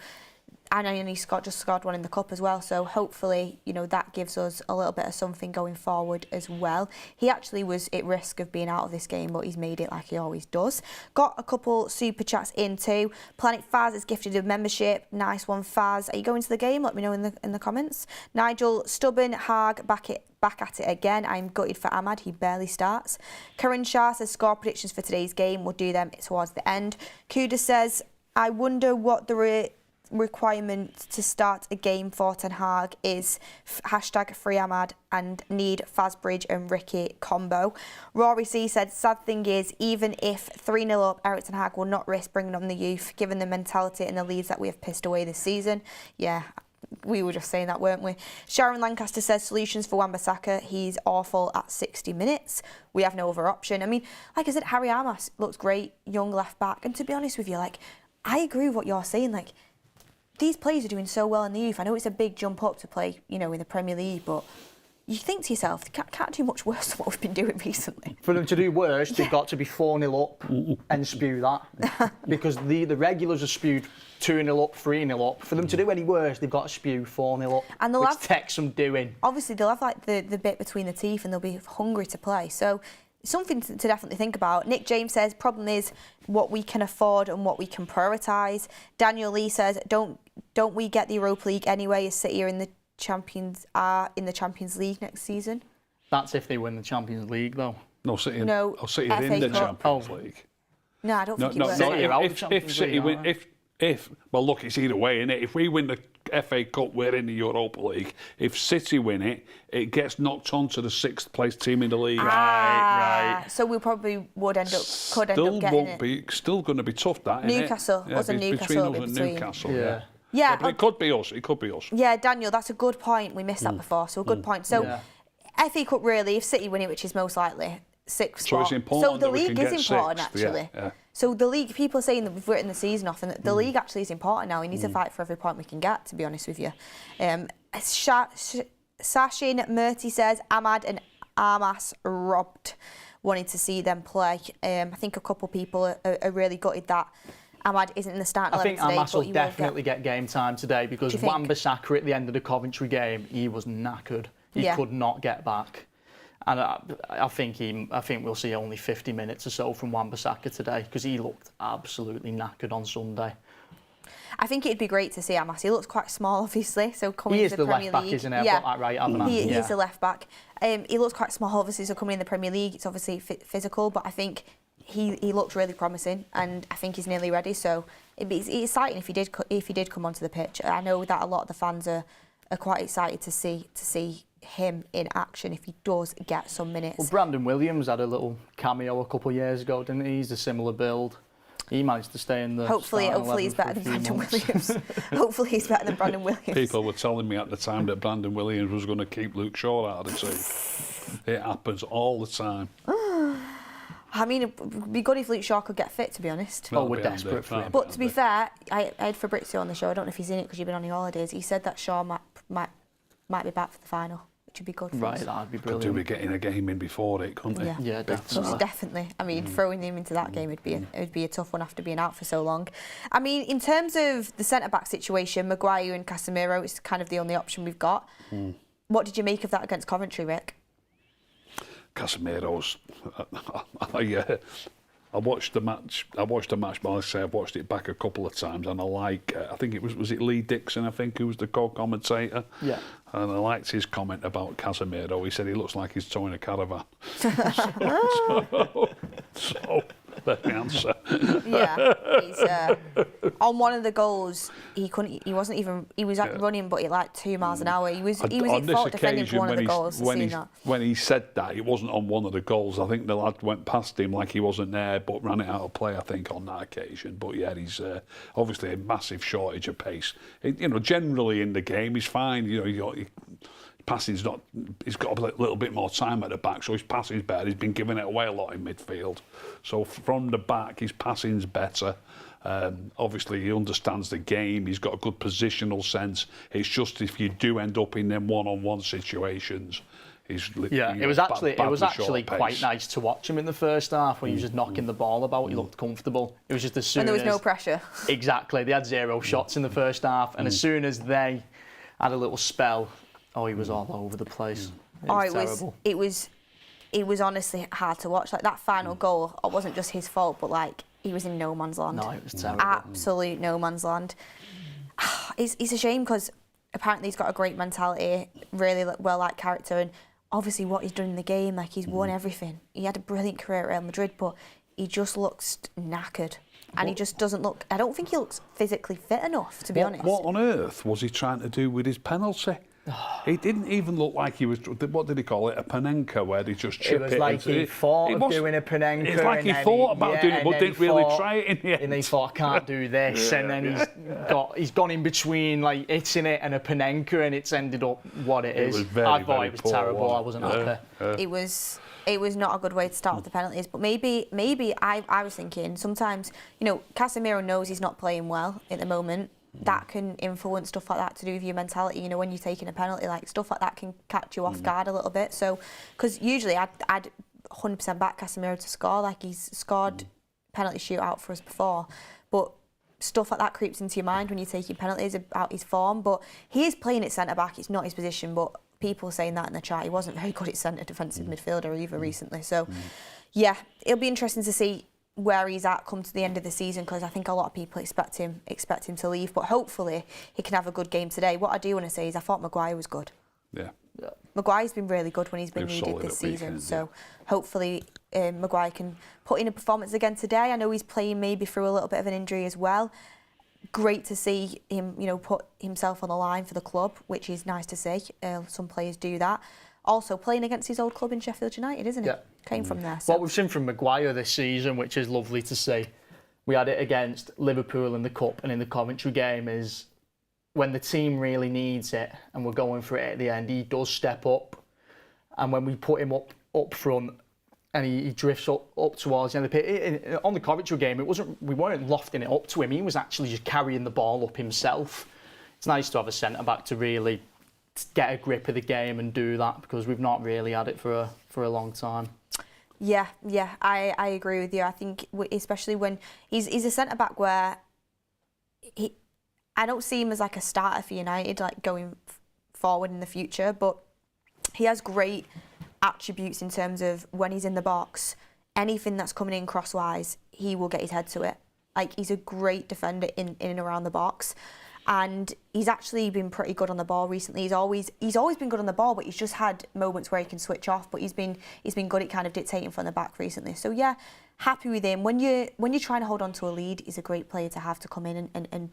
and he's just scored 1 in the cup as well. So hopefully, that gives us a little bit of something going forward as well. He actually was at risk of being out of this game, but he's made it like he always does. Got a couple super chats in too. Planet Faz has gifted a membership. Nice one, Faz. Are you going to the game? Let me know in the comments. Nigel Stubborn Haag back at it again. I'm gutted for Ahmad. He barely starts. Karen Shah says score predictions for today's game. We'll do them towards the end. Kuda says, I wonder what the requirement to start a game for Ten Hag is #free Ahmad and need Fazbridge and Ricky combo. Rory C said, sad thing is, even if 3-0 up, Erik Ten Hag will not risk bringing on the youth, given the mentality and the leads that we have pissed away this season. Yeah, we were just saying that, weren't we? Sharon Lancaster says, solutions for Wan-Bissaka. He's awful at 60 minutes. We have no other option. I mean, like I said, Harry Armas looks great, young left back. And to be honest with you, like, I agree with what you're saying. Like, these players are doing so well in the youth. I know it's a big jump up to play, you know, in the Premier League, but you think to yourself, they can't do much worse than what we've been doing recently. For them to do worse, they've got to be 4-0 up and spew that. Because the regulars are spewed 2-0 up, 3-0 up. For them to do any worse, they've got to spew 4-0 up, And they'll which have, takes some doing. obviously, they'll have like the bit between the teeth and they'll be hungry to play. So something to definitely think about. Nick James says, problem is what we can afford and what we can prioritise. Daniel Lee says, don't we get the Europa League anyway, as City are in the Champions League next season? That's if they win the Champions League, though. No, City, No, City are in the FA Cup. Champions League. No, I don't think it will. City are out of the If Champions City League, win, aren't if well, look, it's either way, innit? If we win the FA Cup, we're in the Europa League. If City win it, it gets knocked on to the 6th place team in the league. Right. So we probably could end up Still getting won't it. be. Still going to be tough. That innit? Newcastle. Yeah, Us and Newcastle between will us be and between. Newcastle. Yeah. Yeah, But it could be us. It could be us. yeah, Daniel, that's a good point. We missed that before, so a good point. So Yeah. FA Cup, really, if City win it, which is most likely, 6th So spot. it's important So the that we league can is get important, 6th, yeah, actually. yeah. So the league, people are saying that we've written the season off, and that the league actually is important now. We need to fight for every point we can get, to be honest with you. Sashin Murty says, Ahmad and Armas robbed. Wanted to see them play. I think a couple of people are really gutted that Ahmad isn't in the starting 11 I think today. Armas but will he definitely get game time today, because Do you think? Wan-Bissaka at the end of the Coventry game, he was knackered. He could not get back. And I think we'll see only 50 minutes or so from Wan-Bissaka today, because he looked absolutely knackered on Sunday. I think it'd be great to see Armas. He looks quite small, obviously, so coming He into is the the Premier left back, League. isn't he? I've got that right, haven't I? He is the left back. He looks quite small, obviously, so coming in the Premier League, it's obviously physical, but I think he looks really promising, and I think he's nearly ready. So it'd be exciting if he did come onto the pitch. I know that a lot of the fans are quite excited to see him in action if he does get some minutes. Well, Brandon Williams had a little cameo a couple of years ago, didn't he? He's a similar build. He managed to stay in the Hopefully he's better than Brandon Williams. Hopefully he's better than Brandon Williams. People were telling me at the time that Brandon Williams was going to keep Luke Shaw out of the team. It happens all the time. I mean, it'd be good if Luke Shaw could get fit, to be honest. Oh, we're desperate for him. But to be fair, I had Fabrizio on the show. I don't know if he's in it because you've been on your holidays. He said that Shaw might be back for the final, which would be good for Right, us. that'd be Could brilliant. do with getting a game in before it, couldn't they? Yeah. Yeah, definitely. Definitely. I mean, throwing him into that game would be a tough one after being out for so long. I mean, in terms of the centre-back situation, Maguire and Casemiro is kind of the only option we've got. What did you make of that against Coventry, Rick? Casemiro's. I watched the match. But like I say, I've watched it back a couple of times, and I like. I think it was it Lee Dixon, I think, who was the co-commentator. Yeah. And I liked his comment about Casemiro. He said he looks like he's towing a caravan. so that's the answer. Yeah, he's on one of the goals. He was running, but at like 2 miles an hour. He was at fault defending for one of the goals. When he said that, it wasn't on one of the goals. I think the lad went past him like he wasn't there, but ran it out of play, I think, on that occasion. But yeah, he's obviously a massive shortage of pace. Generally in the game, he's fine. Passing's not. He's got a little bit more time at the back, so his passing's better. He's been giving it away a lot in midfield. So from the back, his passing's better. Obviously, he understands the game. He's got a good positional sense. It's just if you do end up in them one-on-one situations, it was actually quite nice to watch him in the first half when he was just knocking the ball about. He looked comfortable. It was just as soon and there was no pressure. Exactly, they had 0 shots in the first half, and as soon as they had a little spell, he was all over the place. It was honestly hard to watch. Like that final goal, it wasn't just his fault, but like he was in no man's land. No, it was terrible. Absolute no man's land. It's a shame because apparently he's got a great mentality, really well-liked character, and obviously what he's done in the game, like he's won everything. He had a brilliant career at Real Madrid, but he just looks knackered. and he just doesn't look. I don't think he looks physically fit enough, to be honest. What on earth was he trying to do with his penalty? He didn't even look like he was. What did he call it? A Panenka, where they just chip it. It was like he thought of doing a Panenka. It's like he thought about doing it, but didn't really try it in the end. And he thought, I can't do this, and then he's gone in between like hitting it and a Panenka, and it's ended up what it is. I thought it was terrible. I wasn't happy. It was not a good way to start with the penalties, but maybe I was thinking sometimes, Casemiro knows he's not playing well at the moment. That can influence stuff like that to do with your mentality. When you're taking a penalty, like stuff like that can catch you off guard a little bit. So, because usually I'd 100% back Casemiro to score. Like he's scored penalty shootout for us before, but stuff like that creeps into your mind when you're taking penalties about his form. But he is playing at centre back. It's not his position, but people saying that in the chat, he wasn't very good at centre defensive midfielder either recently. So, yeah, it'll be interesting to see where he's at come to the end of the season, because I think a lot of people expect him to leave, but hopefully he can have a good game today. What I do want to say is I thought Maguire was good. Yeah. Maguire's been really good when he's been needed this season, so hopefully Maguire can put in a performance again today. I know he's playing maybe through a little bit of an injury as well. Great to see him, put himself on the line for the club, which is nice to see. Some players do that. Also playing against his old club in Sheffield United, isn't it? Yeah. Came from there. So. What we've seen from Maguire this season, which is lovely to see, we had it against Liverpool in the Cup and in the Coventry game, is when the team really needs it and we're going for it at the end, he does step up. And when we put him up front and he drifts up towards the end of the pitch, on the Coventry game, we weren't lofting it up to him. He was actually just carrying the ball up himself. It's nice to have a centre-back to really get a grip of the game and do that, because we've not really had it for a long time. Yeah, I agree with you. I think especially when he's a centre back where I don't see him as like a starter for United, like going forward in the future, but he has great attributes in terms of when he's in the box, anything that's coming in crosswise, he will get his head to it. Like he's a great defender in and around the box. And he's actually been pretty good on the ball recently. He's always been good on the ball, but he's just had moments where he can switch off. But he's been good at kind of dictating from the back recently. So yeah, happy with him. When you're trying to hold on to a lead, he's a great player to have to come in and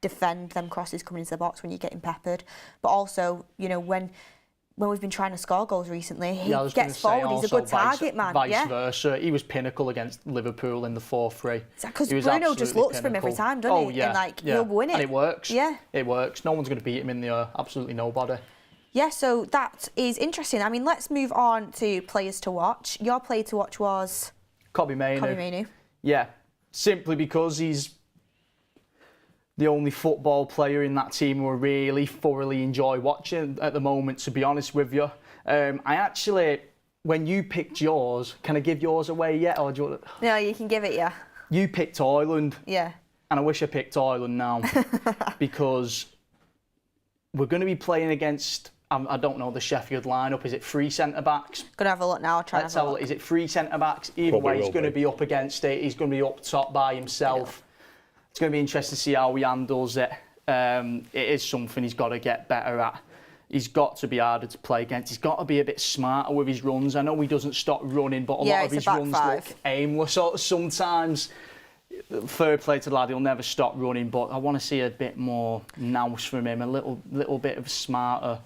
defend them crosses coming into the box when you're getting peppered. But also, when we've been trying to score goals recently, he gets forward, he's a good target man. Vice versa. He was pinnacle against Liverpool in the 4-3. Because Bruno just looks for him every time, doesn't he? And he'll win it. And it works. Yeah. It works. No one's going to beat him in the air. Absolutely nobody. Yeah, so that is interesting. I mean, let's move on to players to watch. Your player to watch was? Kobbie Mainoo. Yeah, simply because he's the only football player in that team who I really thoroughly enjoy watching at the moment, to be honest with you. I actually, when you picked yours, can I give yours away yet? Or do you want to... No, you can give it, yeah. You picked Ireland. Yeah. And I wish I picked Ireland now because we're going to be playing against, I don't know the Sheffield lineup. Is it 3 centre-backs? Gonna have a look now. Let's have a look. Is it 3 centre-backs? Either way, he's going to be up against it. He's going to be up top by himself. It's going to be interesting to see how he handles it. It is something he's got to get better at. He's got to be harder to play against. He's got to be a bit smarter with his runs. I know he doesn't stop running, but a lot of his runs look aimless sometimes. Fair play to the lad, he'll never stop running, but I want to see a bit more nous from him, a little bit of smarter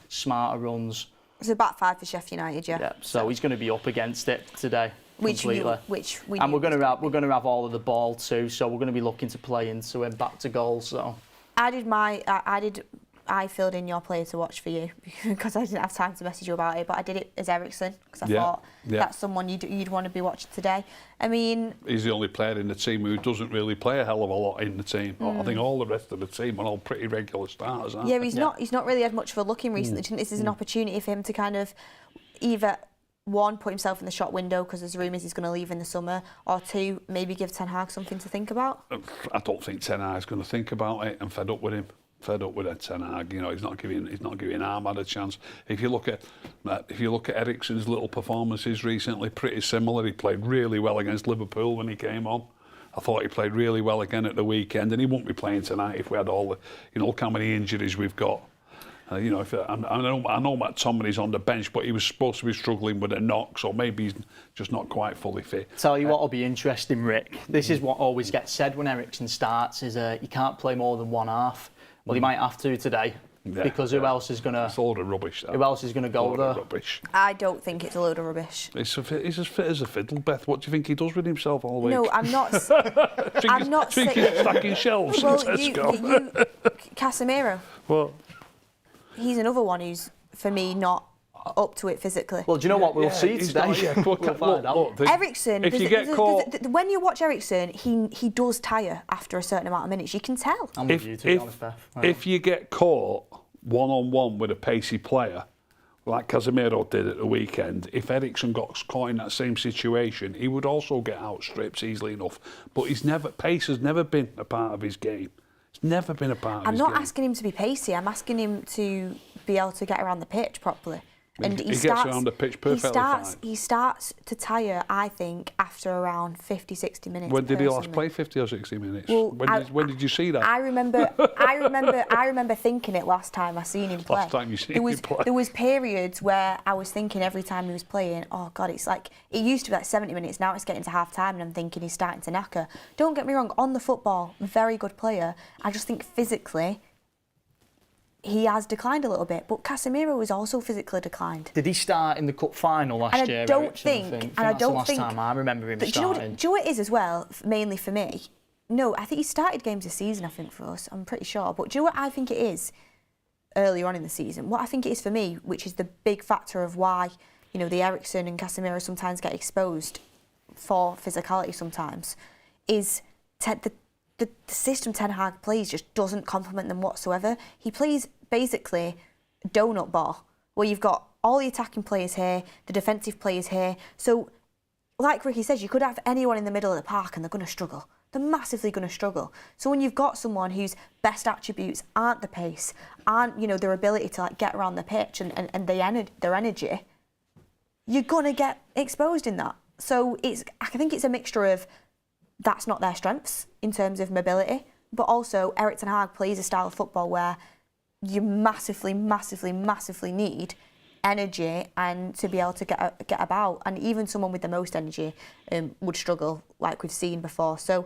runs. It's a back 5 for Sheffield United, yeah. Yeah, so he's going to be up against it today. We're going to have all of the ball too, so we're going to be looking to play into him back to goal. So I filled in your player to watch for you because I didn't have time to message you about it, but I did it as Eriksen because I thought that's someone you'd want to be watching today. I mean, he's the only player in the team who doesn't really play a hell of a lot in the team. I think all the rest of the team are all pretty regular starters, aren't they? He's not really had much of a look in recently. This is an opportunity for him to kind of either one, put himself in the shop window because there's rumours he's going to leave in the summer, or two, maybe give Ten Hag something to think about. I don't think Ten Hag's going to think about it. I'm fed up with him. Fed up with it, Ten Hag. He's not giving Ahmad a chance. If you look at Eriksen's little performances recently, pretty similar. He played really well against Liverpool when he came on. I thought he played really well again at the weekend, and he won't be playing tonight if we had all the, look how many injuries we've got. You know, I know McTominay's on the bench, but he was supposed to be struggling with a knock, so maybe he's just not quite fully fit. Tell you what'll be interesting, Rick. This is what always gets said when Eriksen starts: is you can't play more than one half. Well, he might have to today. Because who else is going to... It's a load of rubbish. Who else is going to go there? Rubbish. I don't think it's a load of rubbish. He's as fit as a fiddle, Beth. What do you think he does with himself all week? No, I'm not... I'm not saying... stacking shelves well, in Tesco. Casemiro. What? He's another one who's, for me, not up to it physically. Well, do you know what? We'll see today. We'll find out. Eriksen, if you get caught... when you watch Eriksen, he does tire after a certain amount of minutes. You can tell. I'm with you, to be honest, Beth. If you get caught one-on-one with a pacey player, like Casemiro did at the weekend, if Eriksen got caught in that same situation, he would also get outstripped easily enough. But pace has never been a part of his game. It's never been a part of his game. I'm not asking him to be pacey. I'm asking him to be able to get around the pitch properly. And he gets around the pitch perfectly fine. He starts to tire, I think, after around 50, 60 minutes. When did he last play 50 or 60 minutes? Well, when did you see that? I remember thinking it last time I seen him play. Last time you seen him play. There was periods where I was thinking every time he was playing, oh God, it's like, it used to be like 70 minutes, now it's getting to half time and I'm thinking he's starting to knacker. Don't get me wrong, on the football, very good player. I just think physically, he has declined a little bit, but Casemiro was also physically declined. Did he start in the cup final last year? I don't think that's the last time I remember him starting. Do you know what it is as well, mainly for me? No, I think he started games this season, I think, for us. I'm pretty sure. But do you know what I think it is earlier on in the season? What I think it is for me, which is the big factor of why, you know, the Eriksen and Casemiro sometimes get exposed for physicality sometimes, is the system Ten Hag plays just doesn't complement them whatsoever. He plays basically donut ball, where you've got all the attacking players here, the defensive players here. So, like Ricky says, you could have anyone in the middle of the park and they're going to struggle. They're massively going to struggle. So when you've got someone whose best attributes aren't the pace, aren't, you know, their ability to like get around the pitch and their energy, you're going to get exposed in that. So I think it's a mixture of that's not their strengths in terms of mobility, but also Erik ten Hag plays a style of football where you massively, massively, massively need energy and to be able to get about. And even someone with the most energy would struggle, like we've seen before. So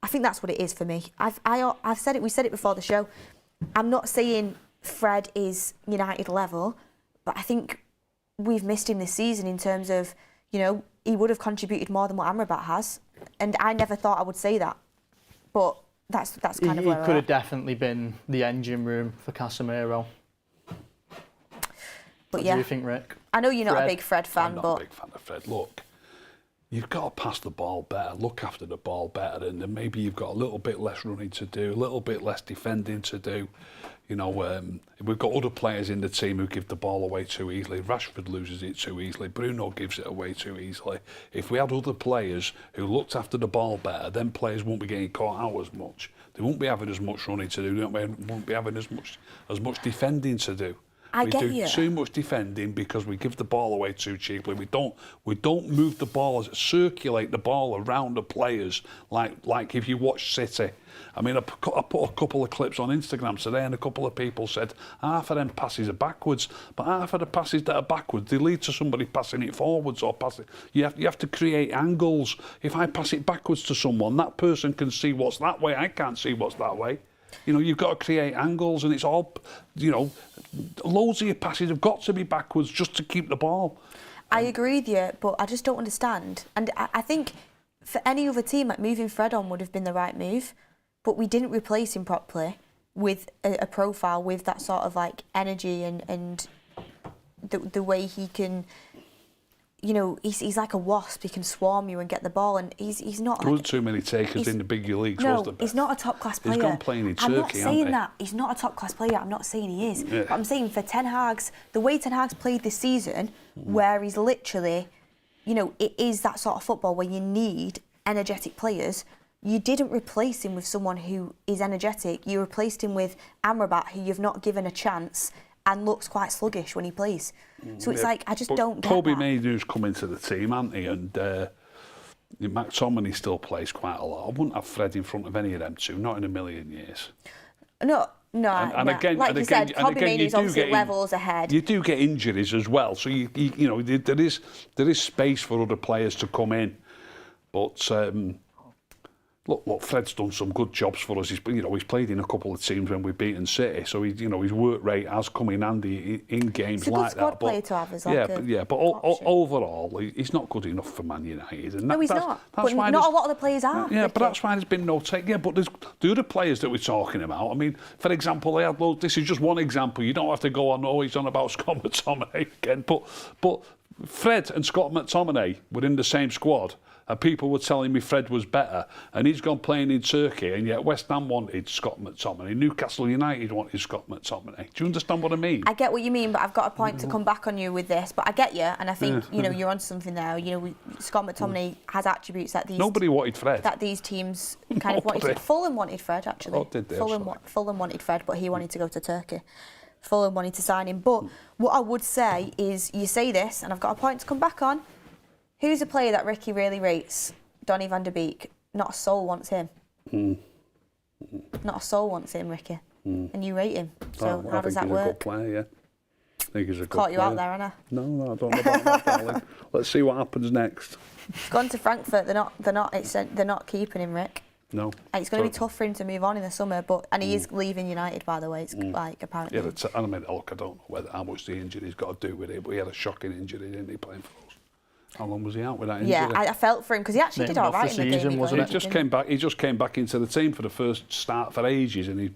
I think that's what it is for me. I've said it. We said it before the show. I'm not saying Fred is United level, but I think we've missed him this season in terms of, you know, he would have contributed more than what Amrabat has. And I never thought I would say that, but that's kind of where he could have definitely been the engine room for Casemiro. But what do you think, Rick? I know you're not a big Fred fan, I'm not a big fan of Fred. Look, you've got to pass the ball better, look after the ball better, and then maybe you've got a little bit less running to do, a little bit less defending to do. You know, we've got other players in the team who give the ball away too easily. Rashford loses it too easily. Bruno gives it away too easily. If we had other players who looked after the ball better, then players won't be getting caught out as much. They won't be having as much running to do. They won't be having as much defending to do. We do too much defending because we give the ball away too cheaply. We don't move the ball, circulate the ball around the players like if you watch City. I mean, I put a couple of clips on Instagram today, and a couple of people said half of them passes are backwards, but half of the passes that are backwards, they lead to somebody passing it forwards or passing. You have to create angles. If I pass it backwards to someone, that person can see what's that way. I can't see what's that way. You know, you've got to create angles, and it's all, you know, loads of your passes have got to be backwards just to keep the ball. I agree with you, but I just don't understand. And I think for any other team, like moving Fred on would have been the right move, but we didn't replace him properly with a profile with that sort of like energy and the way he can, you know, he's like a wasp. He can swarm you and get the ball, and he's not. There wasn't too many takers in the bigger leagues, was there? He's not a top class player. He's gone playing in Turkey, I'm not saying that he's not a top class player. I'm not saying he is. Yeah. But I'm saying for the way Ten Hag's played this season, where he's literally, you know, it is that sort of football where you need energetic players. You didn't replace him with someone who is energetic. You replaced him with Amrabat, who you've not given a chance and looks quite sluggish when he plays. So it's like, I just don't get Toby that. Mayhew's come into the team, hasn't he? And McTominay still plays quite a lot. I wouldn't have Fred in front of any of them two, not in a million years. No, No, like you said, Kobbie Mainoo's obviously levels ahead. You do get injuries as well, so you know there is space for other players to come in, but. Look, Fred's done some good jobs for us. He's played in a couple of teams when we've beaten City, so his work rate has come in handy in games like that. It's a good squad player to have as well. But overall, he's not good enough for Man United. And no, he's not. But not a lot of the players are. Yeah, but that's why there's been no take. Yeah, but there's the other players that we're talking about. I mean, for example, they had loads. This is just one example. You don't have to go on. Oh, he's on about Scott McTominay again. But Fred and Scott McTominay were in the same squad. And people were telling me Fred was better, and he's gone playing in Turkey, and yet West Ham wanted Scott McTominay, Newcastle United wanted Scott McTominay. Do you understand what I mean? I get what you mean, but I've got a point to come back on you with this. But I get you, and I think you're onto something there. Scott McTominay has attributes that these nobody wanted Fred. That these teams kind of wanted. Fulham wanted Fred actually. Oh, did they? Fulham wanted Fred, but he wanted to go to Turkey. Fulham wanted to sign him, but what I would say is, you say this, and I've got a point to come back on. Who's a player that Ricky really rates? Donny van der Beek. Not a soul wants him. Not a soul wants him, Ricky. And you rate him. So how does that work? I think he's a good player, yeah. I think he's a good player. Caught you out there, haven't I? No, I don't know about that, darling. Let's see what happens next. He's gone to Frankfurt. They're not keeping him, Rick. No. It's going to be tough for him to move on in the summer, and he is leaving United, by the way. It's like apparently. Yeah, I mean, look, I don't know how much the injury's got to do with it, but he had a shocking injury, didn't he, playing for us? How long was he out with that injury? Yeah, I felt for him because he actually did all right in the game. Wasn't it? He just came back into the team for the first start for ages, and did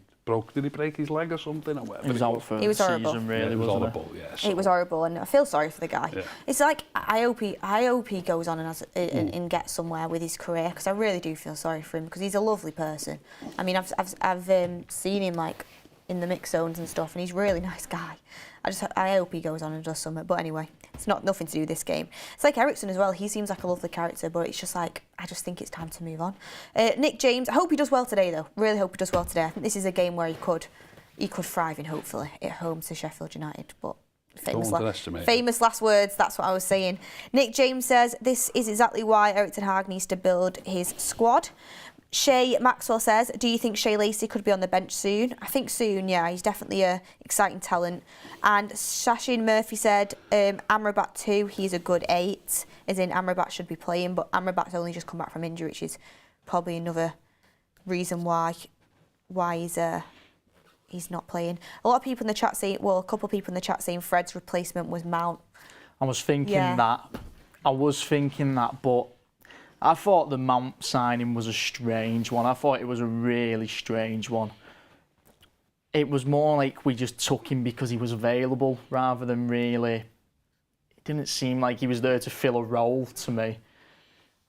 he break his leg or something? Or whatever? He was out for the season, really, it was wasn't horrible, it? Yeah, so. It was horrible, and I feel sorry for the guy. Yeah. It's like I hope he goes on and gets somewhere with his career, because I really do feel sorry for him, because he's a lovely person. I mean, I've seen him like in the mix zones and stuff, and he's a really nice guy. I hope he goes on and does something. But anyway, it's nothing to do with this game. It's like Ericsson as well. He seems like a lovely character, but it's just like, I just think it's time to move on. Nick James, I hope he does well today, though. Really hope he does well today. I think this is a game where he could thrive in, hopefully, at home to Sheffield United. But famous last words, that's what I was saying. Nick James says, this is exactly why Erik ten Hag needs to build his squad. Shay Maxwell says, do you think Shay Lacey could be on the bench soon? I think soon, yeah. He's definitely an exciting talent. And Sashin Murphy said, Amrabat too, he's a good 8. As in, Amrabat should be playing, but Amrabat's only just come back from injury, which is probably another reason why he's not playing. A lot of people in the chat saying, a couple of people in the chat saying Fred's replacement was Mount. I was thinking that, but I thought the Mount signing was a strange one. I thought it was a really strange one. It was more like we just took him because he was available rather than really... It didn't seem like he was there to fill a role to me.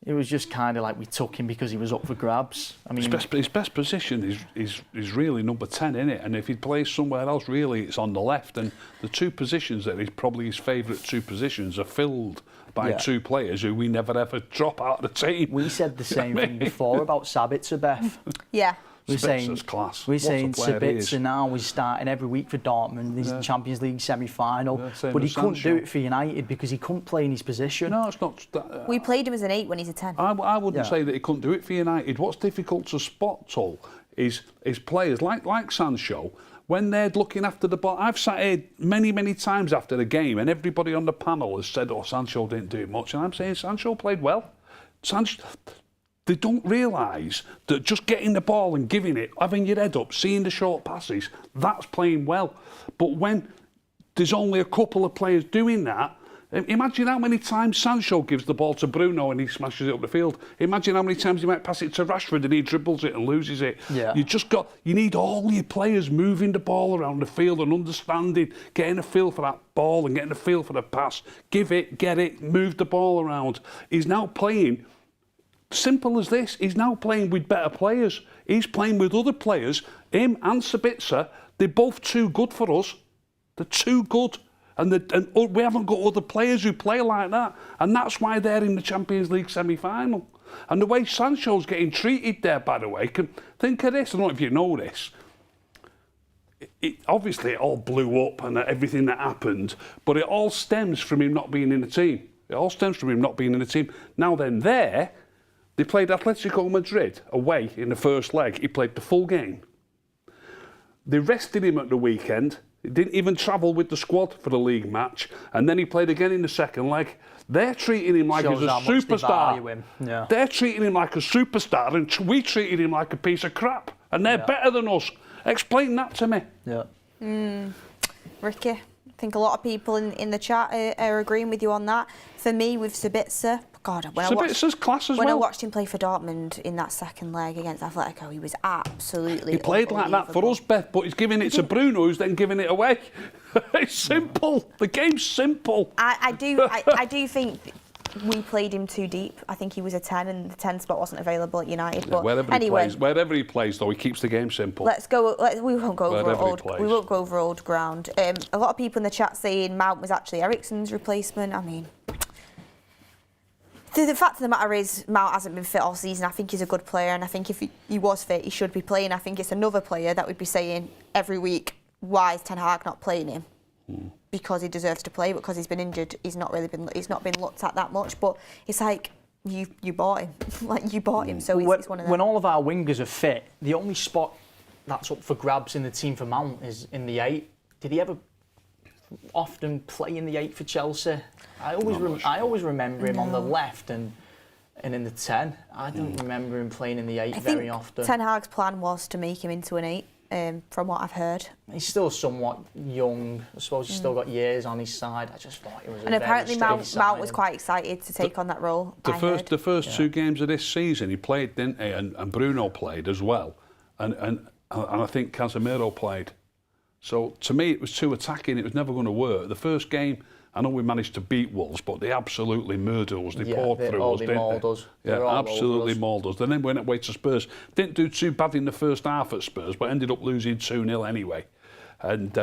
It was just kind of like we took him because he was up for grabs. I mean, his best position is really number 10, isn't it? And if he plays somewhere else, really, it's on the left. And the two positions that is probably his favourite two positions are filled by two players who we never ever drop out of the team. We said the same thing before about Sabitzer, Beth. Yeah. We're saying class. We're saying Sabitzer now, he's starting every week for Dortmund. He's in the Champions League semi-final, but he couldn't do it for United because he couldn't play in his position. No, it's not. We played him as an 8 when he's a 10. I wouldn't say that he couldn't do it for United. What's difficult to spot, Tul, is players like Sancho. When they're looking after the ball, I've sat here many times after the game, and everybody on the panel has said, "Oh, Sancho didn't do much," and I'm saying Sancho played well. They don't realise that just getting the ball and giving it, having your head up, seeing the short passes, that's playing well. But when there's only a couple of players doing that, imagine how many times Sancho gives the ball to Bruno and he smashes it up the field. Imagine how many times he might pass it to Rashford and he dribbles it and loses it. Yeah. You need all your players moving the ball around the field and understanding, getting a feel for that ball and getting a feel for the pass. Give it, get it, move the ball around. He's now playing... Simple as this, he's now playing with better players. He's playing with other players. Him and Sabitzer, they're both too good for us. They're too good. And we haven't got other players who play like that. And that's why they're in the Champions League semi-final. And the way Sancho's getting treated there, by the way, think of this, I don't know if you know this. Obviously, it all blew up and everything that happened, but it all stems from him not being in the team. It all stems from him not being in the team. Now then, they played Atletico Madrid away in the first leg. He played the full game. They rested him at the weekend. He didn't even travel with the squad for the league match, and then he played again in the second leg. They're treating him like he's a superstar. Yeah. They're treating him like a superstar, and we treated him like a piece of crap. And they're better than us. Explain that to me. Yeah. Ricky, I think a lot of people in the chat are agreeing with you on that. For me, with Sabitzer, God, Sabitser's class as well. When I watched him play for Dortmund in that second leg against Atletico, he was absolutely He played like that for us, Beth, but he's giving it to Bruno, who's then giving it away. It's simple. The game's simple. I do think we played him too deep. I think he was a 10 and the 10 spot wasn't available at United. But wherever he plays, though, he keeps the game simple. We won't go over old ground. A lot of people in the chat saying Mount was actually Eriksen's replacement. I mean, the fact of the matter is Mount hasn't been fit all season. I think he's a good player, and I think if he was fit, he should be playing. I think it's another player that would be saying every week, why is Ten Hag not playing him? Because he deserves to play, because he's been injured. He's not been looked at that much. But it's like you bought him, So it's one of them. When all of our wingers are fit, the only spot that's up for grabs in the team for Mount is in the 8. Did he ever often play in the 8 for Chelsea? I always remember him on the left and in the 10. I don't remember him playing in the 8 very often. Ten Hag's plan was to make him into an 8. From what I've heard. He's still somewhat young. I suppose he's still got years on his side. I just thought he was. And apparently Mount was quite excited to take on that role. The first 2 games of this season, he played, didn't he? And Bruno played as well, and I think Casemiro played. So to me, it was too attacking. It was never going to work. The first game, I know we managed to beat Wolves, but they absolutely murdered us. They poured through us, didn't they? Yeah, absolutely mauled us. Then they went away to Spurs. Didn't do too bad in the first half at Spurs, but ended up losing 2-0 anyway. And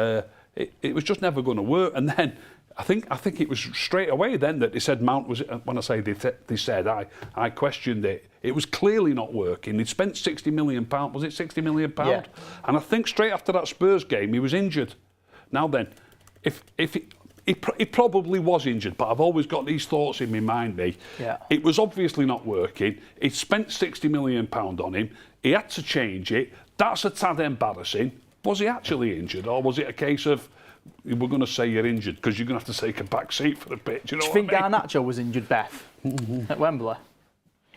it was just never going to work. And then I think it was straight away then that they said Mount was. When I say they said, I questioned it. It was clearly not working. He'd spent £60 million. Was it £60 million? Yeah. And I think straight after that Spurs game, he was injured. Now then, if he probably was injured, but I've always got these thoughts in my mind, It was obviously not working. He'd spent £60 million on him. He had to change it. That's a tad embarrassing. Was he actually injured, or was it a case of, we're going to say you're injured because you're going to have to take a back seat for a bit? Do you think Garnacho was injured, Beth, at Wembley?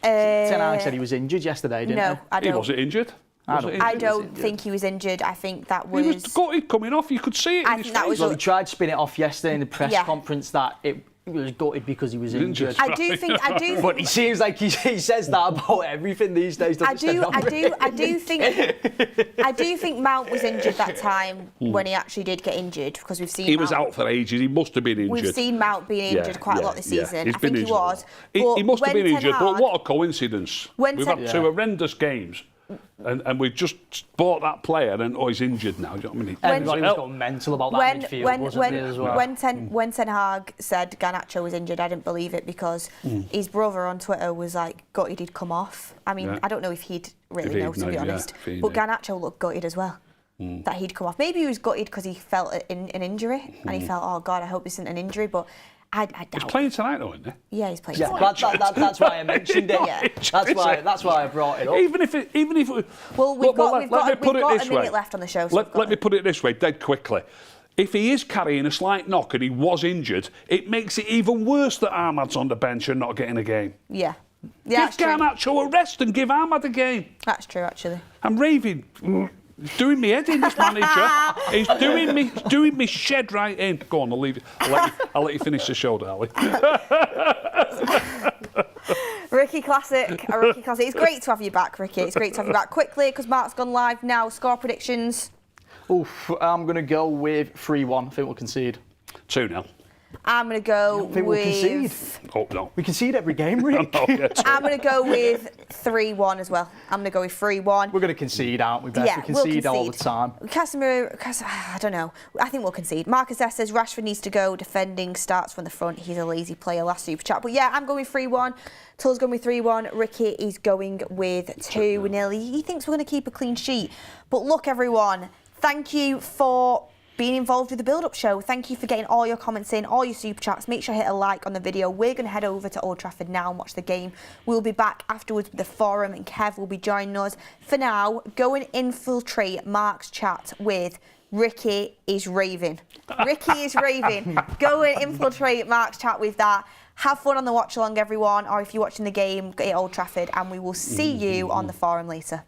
Ten Hag said he was injured yesterday, didn't he? No, I don't. He wasn't injured. I don't think he was injured. I think that was. He was gutted coming off. You could see it in his face. Well, he tried to spin it off yesterday in the press conference that it was gutted because he was injured. I do think. But he seems like he says that about everything these days. I do think Mount was injured that time when he actually did get injured, because we've seen. He was out for ages. He must have been injured. We've seen Mount being injured quite a lot this season. I think he was. He must have been injured. But what a coincidence! We've had 2 horrendous games. And we've just bought that player, and he's injured now. Do you know what I mean? Everybody was going mental about that midfield, wasn't they, as well? When Ten Hag said Garnacho was injured, I didn't believe it, because his brother on Twitter was like, gutted he'd come off. I mean, I don't know if he'd really know, to be honest. But Garnacho looked gutted as well, that he'd come off. Maybe he was gutted because he felt an injury, and he felt, oh God, I hope this isn't an injury, but I doubt. He's playing tonight, though, isn't he? Yeah, he's playing tonight. That's why I mentioned it. That's why I brought it up. Even if it. Well, we've got a minute left on the show. So let me put it this way, dead quickly. If he is carrying a slight knock and he was injured, it makes it even worse that Ahmad's on the bench and not getting a game. Yeah. Give Garnacho a rest and give Ahmad a game. That's true, actually. I'm raving. He's doing me head in, this manager. He's doing me shed right in. Go on, I'll leave it. I'll let you finish the show, darling. Ricky Classic. It's great to have you back, Ricky. It's great to have you back. Quickly, because Mark's gone live now. Score predictions. I'm going to go with 3-1. I think we'll concede. 2-0. I'm going to go with... We'll concede. Oh, no. We concede every game, Rick. I'm going to go with 3-1 as well. I'm going to go with 3-1. We're going to concede, aren't we, Beth? Yeah, we concede all the time. Casemiro, I don't know. I think we'll concede. Marcus S says Rashford needs to go. Defending starts from the front. He's a lazy player. Last super chat. But yeah, I'm going with 3-1. Tull's going with 3-1. Ricky is going with 2-0. He thinks we're going to keep a clean sheet. But look, everyone, thank you for being involved with the build-up show. Thank you for getting all your comments in, all your super chats. Make sure to hit a like on the video. We're going to head over to Old Trafford now and watch the game. We'll be back afterwards with the forum, and Kev will be joining us. For now, go and infiltrate Mark's chat with Ricky is raving. Ricky is raving. Go and infiltrate Mark's chat with that. Have fun on the watch along, everyone, or if you're watching the game at Old Trafford, and we will see you on the forum later.